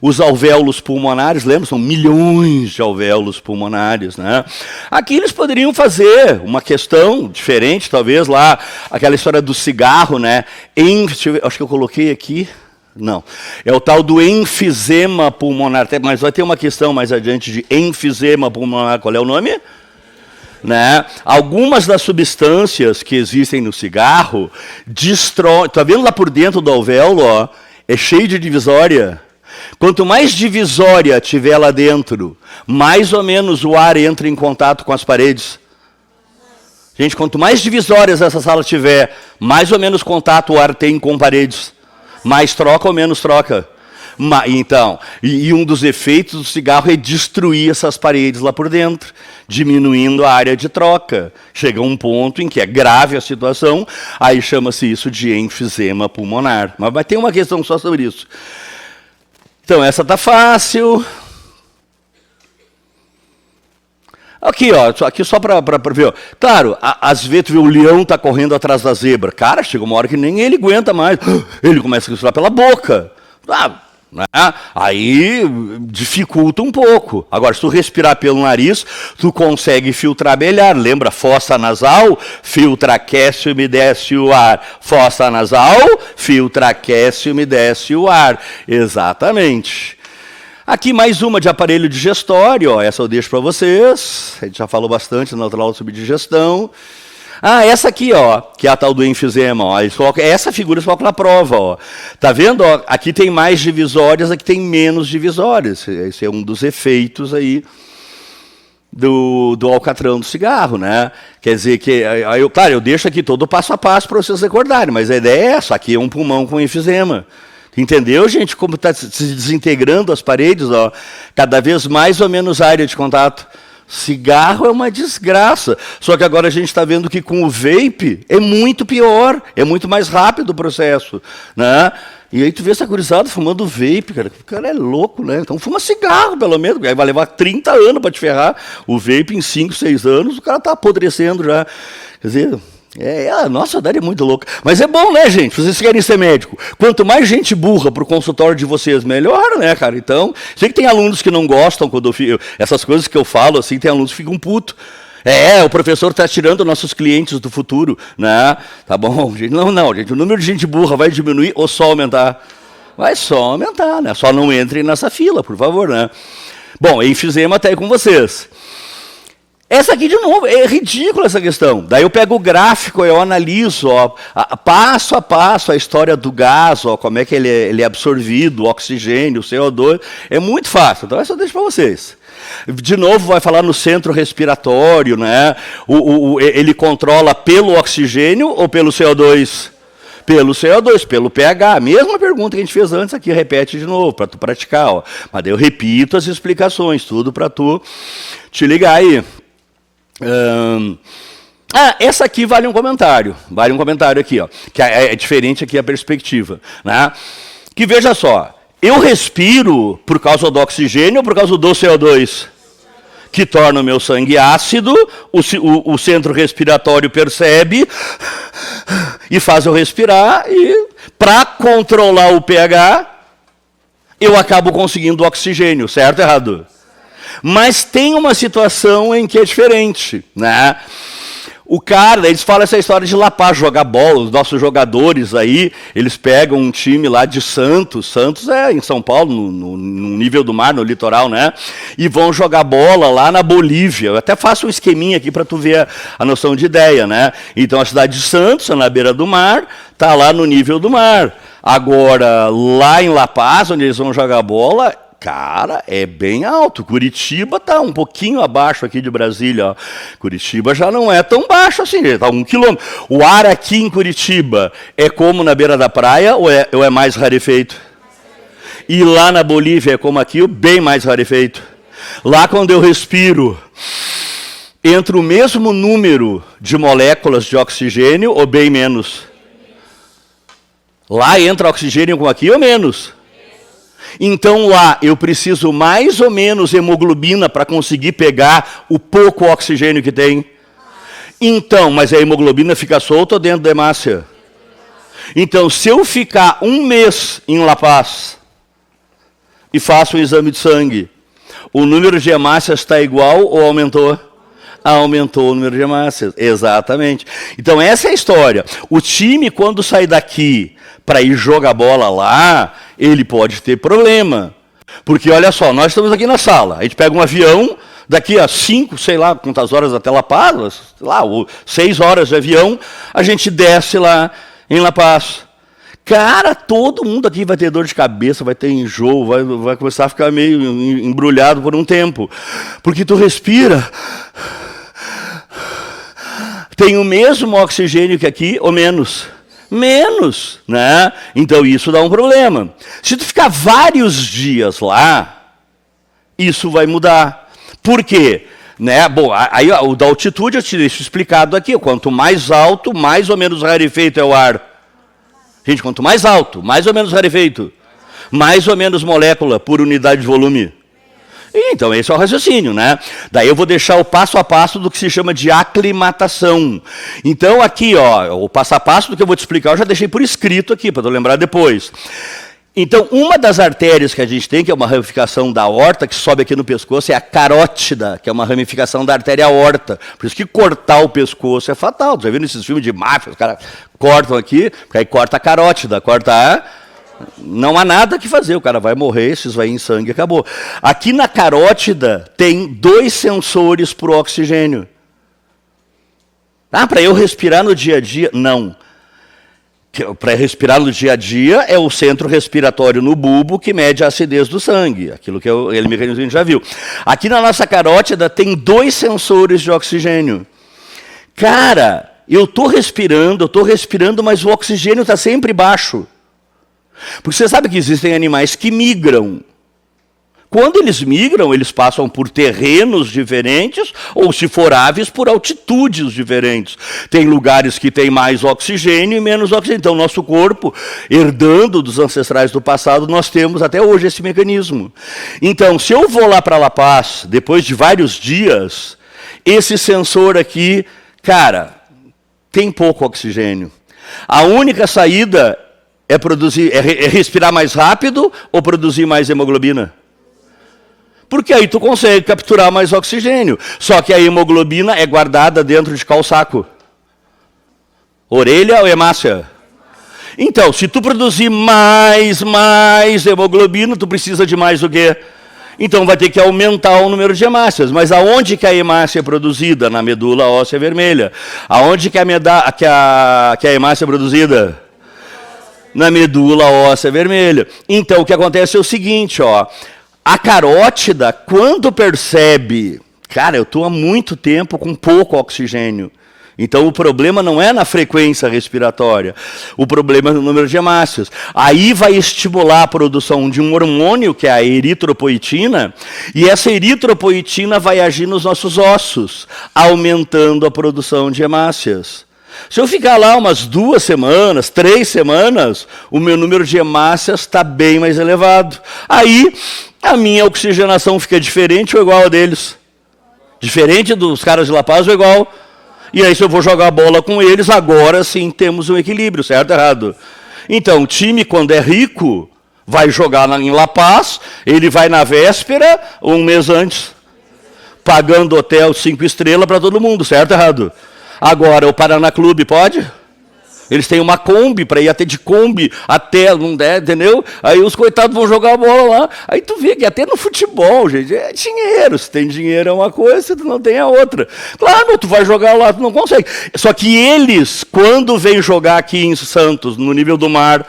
Os alvéolos pulmonares, lembra? São milhões de alvéolos pulmonares, né? Aqui eles poderiam fazer uma questão diferente, talvez lá, aquela história do cigarro, né? Acho que eu coloquei aqui. Não. É o tal do enfisema pulmonar. Mas vai ter uma questão mais adiante de enfisema pulmonar. Qual é o nome? Né? Algumas das substâncias que existem no cigarro destroem. Está vendo lá por dentro do alvéolo? Ó, é cheio de divisória. Quanto mais divisória tiver lá dentro, mais ou menos o ar entra em contato com as paredes. Gente, quanto mais divisórias essa sala tiver, mais ou menos contato o ar tem com paredes. Mais troca ou menos troca? Então, e um dos efeitos do cigarro é destruir essas paredes lá por dentro, diminuindo a área de troca. Chega um ponto em que é grave a situação, aí chama-se isso de enfisema pulmonar. Mas vai ter uma questão só sobre isso. Então, essa está fácil. Aqui, ó, aqui só para ver. Ó. Claro, às vezes tu vê o leão está correndo atrás da zebra. Cara, chega uma hora que nem ele aguenta mais. Ele começa a respirar pela boca. Né? Aí dificulta um pouco. Agora, se tu respirar pelo nariz, tu consegue filtrar melhor. Lembra? Fossa nasal, filtra, aquece e umedece o ar. Fossa nasal, filtra, aquece e umedece o ar. Exatamente. Aqui mais uma de aparelho digestório, ó, essa eu deixo para vocês. A gente já falou bastante na outra aula sobre digestão. Essa aqui, ó, que é a tal do enfisema, ó, essa figura se coloca na prova, ó. Tá vendo? Ó, aqui tem mais divisórias, aqui tem menos divisórias. Esse é um dos efeitos aí do alcatrão do cigarro, né? Quer dizer que, claro, eu deixo aqui todo o passo a passo para vocês recordarem, mas a ideia é essa, aqui é um pulmão com enfisema. Entendeu, gente, como está se desintegrando as paredes? Ó, cada vez mais ou menos área de contato. Cigarro é uma desgraça. Só que agora a gente está vendo que com o vape é muito pior, é muito mais rápido o processo. Né? E aí tu vê essa gurizada fumando vape, cara. O cara é louco, né? Então fuma cigarro, pelo menos. Aí vai levar 30 anos para te ferrar. O vape, em 5, 6 anos, o cara está apodrecendo já. Quer dizer... a nossa idade é muito louca. Mas é bom, né, gente? Vocês querem ser médico. Quanto mais gente burra para o consultório de vocês, melhor, né, cara? Então, sei que tem alunos que não gostam quando essas coisas que eu falo, assim, tem alunos que ficam putos. O professor está tirando nossos clientes do futuro, né? Tá bom, gente? Não, gente. O número de gente burra vai diminuir ou só aumentar? Vai só aumentar, né? Só não entrem nessa fila, por favor, né? Bom, enfisema até aí com vocês. Essa aqui, de novo, é ridícula essa questão. Daí eu pego o gráfico, eu analiso, ó, passo a passo, a história do gás, ó, como é que ele é absorvido, o oxigênio, o CO2. É muito fácil, então essa eu deixo para vocês. De novo, vai falar no centro respiratório, né? Ele controla pelo oxigênio ou pelo CO2? Pelo CO2, pelo pH. A mesma pergunta que a gente fez antes aqui, repete de novo, para tu praticar. Ó. Mas daí eu repito as explicações, tudo para tu te ligar aí. Essa aqui vale um comentário. Vale um comentário aqui, ó, que é diferente aqui a perspectiva. Né? Que veja só, eu respiro por causa do oxigênio ou por causa do CO2? Que torna o meu sangue ácido, o centro respiratório percebe e faz eu respirar, e para controlar o pH, eu acabo conseguindo oxigênio, certo ou errado? Mas tem uma situação em que é diferente, né? O cara, eles falam essa história de lá para jogar bola, os nossos jogadores aí, eles pegam um time lá de Santos é em São Paulo, no nível do mar, no litoral, né? E vão jogar bola lá na Bolívia. Eu até faço um esqueminha aqui para tu ver a noção de ideia, né? Então a cidade de Santos, é na beira do mar, tá lá no nível do mar. Agora, lá em La Paz, onde eles vão jogar bola, cara, é bem alto. Curitiba está um pouquinho abaixo aqui de Brasília. Ó. Curitiba já não é tão baixo assim, está 1 quilômetro. O ar aqui em Curitiba é como na beira da praia ou é mais rarefeito? E lá na Bolívia é como aqui, bem mais rarefeito. Lá quando eu respiro, entre o mesmo número de moléculas de oxigênio ou bem menos? Lá entra oxigênio com aqui ou menos? Então lá eu preciso mais ou menos hemoglobina para conseguir pegar o pouco oxigênio que tem? Então, mas a hemoglobina fica solta ou dentro da hemácia? Então, se eu ficar um mês em La Paz e faço um exame de sangue, o número de hemácias está igual ou aumentou? Aumentou o número de hemácias, exatamente. Então, essa é a história. O time, quando sai daqui para ir jogar bola lá, ele pode ter problema. Porque, olha só, nós estamos aqui na sala, a gente pega um avião, daqui a 5, sei lá, quantas horas até La Paz, sei lá, 6 horas de avião, a gente desce lá em La Paz. Cara, todo mundo aqui vai ter dor de cabeça, vai ter enjoo, vai começar a ficar meio embrulhado por um tempo. Porque tu respira, tem o mesmo oxigênio que aqui, ou menos? Menos, né? Então isso dá um problema. Se tu ficar vários dias lá, isso vai mudar. Por quê? Né? Bom, aí o da altitude eu te deixo explicado aqui. Quanto mais alto, mais ou menos rarefeito é o ar. Gente, quanto mais alto, mais ou menos rarefeito. Mais ou menos molécula por unidade de volume. Então, esse é o raciocínio, né? Daí eu vou deixar o passo a passo do que se chama de aclimatação. Então, aqui, ó, o passo a passo do que eu vou te explicar, eu já deixei por escrito aqui, para tu lembrar depois. Então, uma das artérias que a gente tem, que é uma ramificação da aorta, que sobe aqui no pescoço, é a carótida, que é uma ramificação da artéria aorta. Por isso que cortar o pescoço é fatal. Já viu nesses filmes de máfia, os caras cortam aqui, porque aí corta a carótida, corta a... Não há nada que fazer, o cara vai morrer, se esvair em sangue, acabou. Aqui na carótida tem 2 sensores para o oxigênio. Ah, para eu respirar no dia a dia? Não. Para respirar no dia a dia é o centro respiratório no bulbo que mede a acidez do sangue, aquilo que ele mecanismo que a gente já viu. Aqui na nossa carótida tem 2 sensores de oxigênio. Cara, eu estou respirando, mas o oxigênio está sempre baixo. Porque você sabe que existem animais que migram. Quando eles migram, eles passam por terrenos diferentes, ou se for aves, por altitudes diferentes. Tem lugares que tem mais oxigênio e menos oxigênio. Então, nosso corpo, herdando dos ancestrais do passado, nós temos até hoje esse mecanismo. Então, se eu vou lá para La Paz, depois de vários dias, esse sensor aqui, cara, tem pouco oxigênio. A única saída é respirar mais rápido ou produzir mais hemoglobina? Porque aí tu consegue capturar mais oxigênio. Só que a hemoglobina é guardada dentro de qual saco? Orelha ou hemácia? Então, se tu produzir mais hemoglobina, tu precisa de mais o quê? Então vai ter que aumentar o número de hemácias. Mas aonde que a hemácia é produzida? Na medula óssea vermelha. Aonde que a hemácia é produzida? Na medula óssea vermelha. Então o que acontece é o seguinte, ó. A carótida, quando percebe, cara, eu estou há muito tempo com pouco oxigênio. Então o problema não é na frequência respiratória, o problema é no número de hemácias. Aí vai estimular a produção de um hormônio, que é a eritropoetina, e essa eritropoetina vai agir nos nossos ossos, aumentando a produção de hemácias. Se eu ficar lá umas 2 semanas, 3 semanas, o meu número de hemácias está bem mais elevado. Aí a minha oxigenação fica diferente ou igual a deles? Diferente dos caras de La Paz ou igual? E aí, se eu vou jogar bola com eles, agora sim temos um equilíbrio, certo ou errado? Então, o time, quando é rico, vai jogar em La Paz, ele vai na véspera ou um mês antes, pagando hotel 5 estrelas para todo mundo, certo ou errado? Agora, o Paraná Clube pode? Eles têm uma Kombi, para ir até de Kombi até, não der, entendeu? Aí os coitados vão jogar a bola lá. Aí tu vê que até no futebol, gente, é dinheiro. Se tem dinheiro é uma coisa, se tu não tem é outra. Claro, tu vai jogar lá, tu não consegue. Só que eles, quando vêm jogar aqui em Santos, no nível do mar,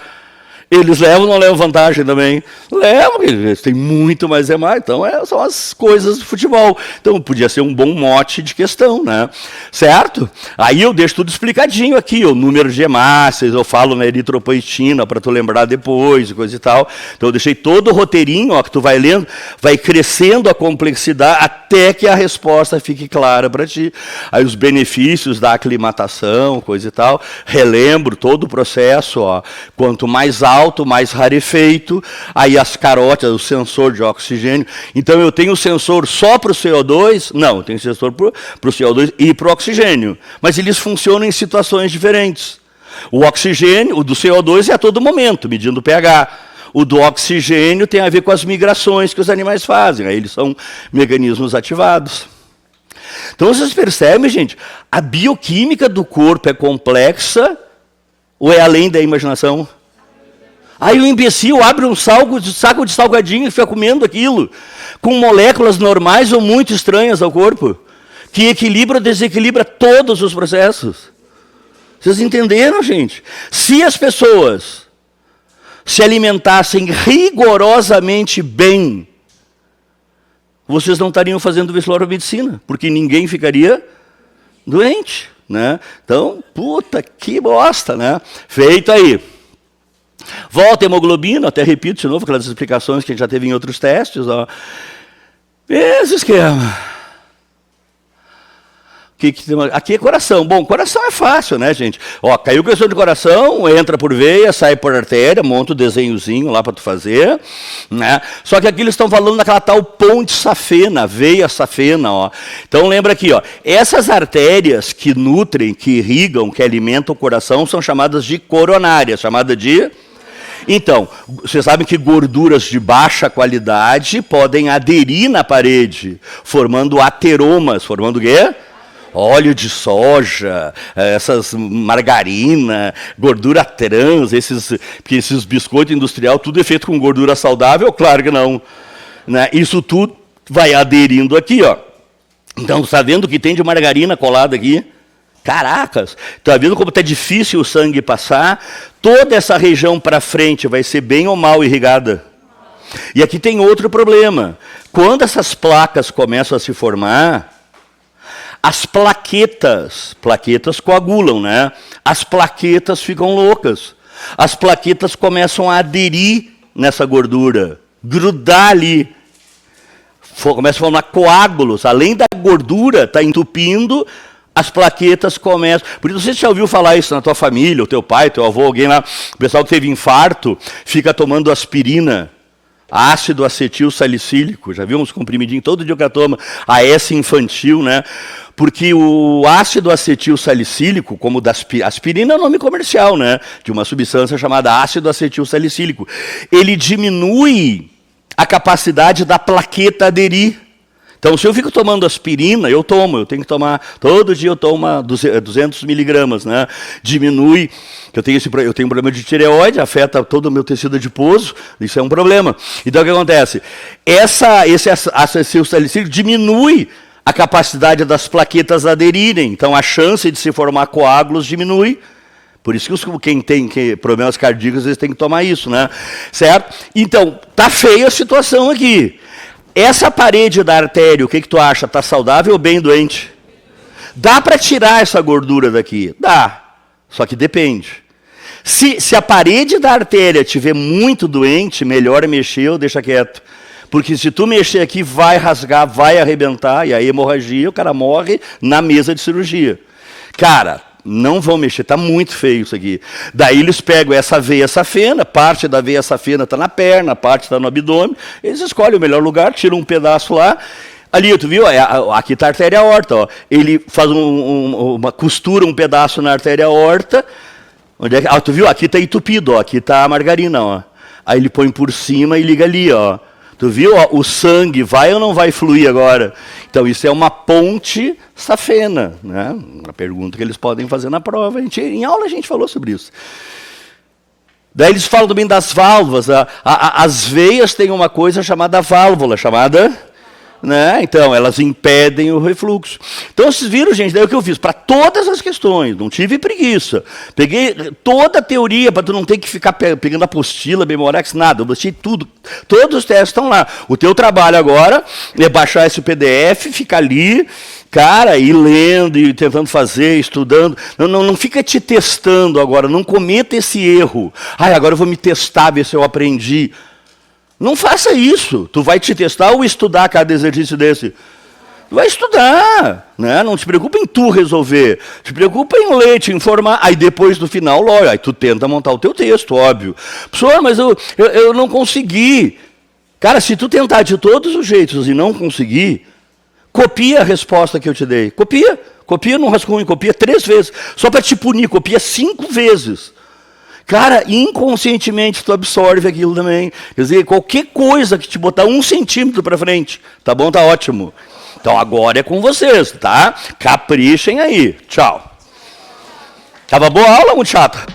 Eles levam ou não levam vantagem também? Levam, eles têm muito mais é mais. Então, são as coisas do futebol. Então, podia ser um bom mote de questão, né? Certo? Aí eu deixo tudo explicadinho aqui, o número de hemácias, eu falo na eritropoetina, para tu lembrar depois, coisa e tal. Então, eu deixei todo o roteirinho, ó, que tu vai lendo, vai crescendo a complexidade até que a resposta fique clara para ti. Aí, os benefícios da aclimatação, coisa e tal. Relembro todo o processo, ó. Quanto mais alto, mais rarefeito, aí as carótidas, o sensor de oxigênio. Então, eu tenho sensor só para o CO2? Não, eu tenho sensor para o CO2 e para o oxigênio. Mas eles funcionam em situações diferentes. O oxigênio, o do CO2 é a todo momento, medindo o pH. O do oxigênio tem a ver com as migrações que os animais fazem. Aí eles são mecanismos ativados. Então, vocês percebem, gente, a bioquímica do corpo é complexa ou é além da imaginação? Aí o imbecil abre um saco de salgadinho e fica comendo aquilo, com moléculas normais ou muito estranhas ao corpo, que equilibra ou desequilibra todos os processos. Vocês entenderam, gente? Se as pessoas se alimentassem rigorosamente bem, vocês não estariam fazendo vestibular-medicina, porque ninguém ficaria doente, né? Então, puta, que bosta, né? Feito aí. Volta a hemoglobina, até repito de novo, aquelas explicações que a gente já teve em outros testes. Ó. Esse esquema. Aqui é coração. Bom, coração é fácil, né, gente? Ó, caiu questão de coração, entra por veia, sai por artéria, monta o desenhozinho lá para tu fazer. Né? Só que aqui eles estão falando daquela tal ponte safena, veia safena. Ó. Então lembra aqui, ó, essas artérias que nutrem, que irrigam, que alimentam o coração, são chamadas de coronárias, chamada de... Então, vocês sabem que gorduras de baixa qualidade podem aderir na parede, formando ateromas, formando o quê? Óleo de soja, essas margarina, gordura trans, esses biscoitos industrial, tudo é feito com gordura saudável? Claro que não. Né? Isso tudo vai aderindo aqui, ó. Então, está vendo o que tem de margarina colada aqui? Caracas, está vendo como está difícil o sangue passar? Toda essa região para frente vai ser bem ou mal irrigada. E aqui tem outro problema. Quando essas placas começam a se formar, as plaquetas coagulam, né? As plaquetas ficam loucas. As plaquetas começam a aderir nessa gordura, grudar ali. Começa a formar coágulos. Além da gordura estar entupindo, as plaquetas começam... Por isso, você já ouviu falar isso na tua família, o teu pai, teu avô, alguém lá, o pessoal que teve infarto, fica tomando aspirina, ácido acetil salicílico, já viu uns comprimidinhos, todo dia que toma, AS infantil, né? Porque o ácido acetil salicílico, como da aspirina é o nome comercial, né? De uma substância chamada ácido acetil salicílico, ele diminui a capacidade da plaqueta aderir. Então, se eu fico tomando aspirina, eu tenho que tomar, todo dia eu tomo 200 miligramas, né? Diminui, eu tenho um problema de tireoide, afeta todo o meu tecido adiposo, isso é um problema. Então, o que acontece? Esse ácido salicílico diminui a capacidade das plaquetas aderirem, então a chance de se formar coágulos diminui. Por isso que quem tem problemas cardíacos, eles têm que tomar isso, né? Certo? Então, tá feia a situação aqui. Essa parede da artéria, o que tu acha? Está saudável ou bem doente? Dá para tirar essa gordura daqui? Dá. Só que depende. Se a parede da artéria estiver muito doente, melhor mexer ou deixa quieto. Porque se tu mexer aqui, vai rasgar, vai arrebentar, e aí hemorragia, o cara morre na mesa de cirurgia. Cara, não vão mexer, está muito feio isso aqui. Daí eles pegam essa veia safena, parte da veia safena está na perna, parte está no abdômen, eles escolhem o melhor lugar, tiram um pedaço lá. Ali, tu viu? Aqui está a artéria aorta. Ó. Ele faz uma costura, um pedaço na artéria aorta. Onde é que, tu viu? Aqui está entupido, ó. Aqui está a margarina. Ó. Aí ele põe por cima e liga ali. Ó. Tu viu? Ó, o sangue vai ou não vai fluir agora? Então, isso é uma ponte safena. Né? Uma pergunta que eles podem fazer na prova. Em aula a gente falou sobre isso. Daí eles falam também das válvulas. As veias têm uma coisa chamada válvula, chamada... né? Então, elas impedem o refluxo. Então, vocês viram, gente, daí o que eu fiz? Para todas as questões, não tive preguiça. Peguei toda a teoria, para tu não ter que ficar pegando apostila, Memorex, nada. Eu baixei tudo. Todos os testes estão lá. O teu trabalho agora é baixar esse PDF, ficar ali, cara, ir lendo e tentando fazer, estudando. Não fica te testando agora, não cometa esse erro. Agora eu vou me testar, ver se eu aprendi. Não faça isso. Tu vai te testar ou estudar cada exercício desse? Tu vai estudar, né? Não te preocupa em tu resolver. Te preocupa em ler, te informar. Aí depois do final, lógico, aí tu tenta montar o teu texto, óbvio. Pessoal, mas eu não consegui. Cara, se tu tentar de todos os jeitos e não conseguir, copia a resposta que eu te dei. Copia no rascunho, copia 3 vezes. Só para te punir, copia 5 vezes. Cara, inconscientemente tu absorve aquilo também. Quer dizer, qualquer coisa que te botar 1 centímetro para frente, tá bom, tá ótimo. Então agora é com vocês, tá? Caprichem aí. Tchau. Tava boa a aula, muito chata?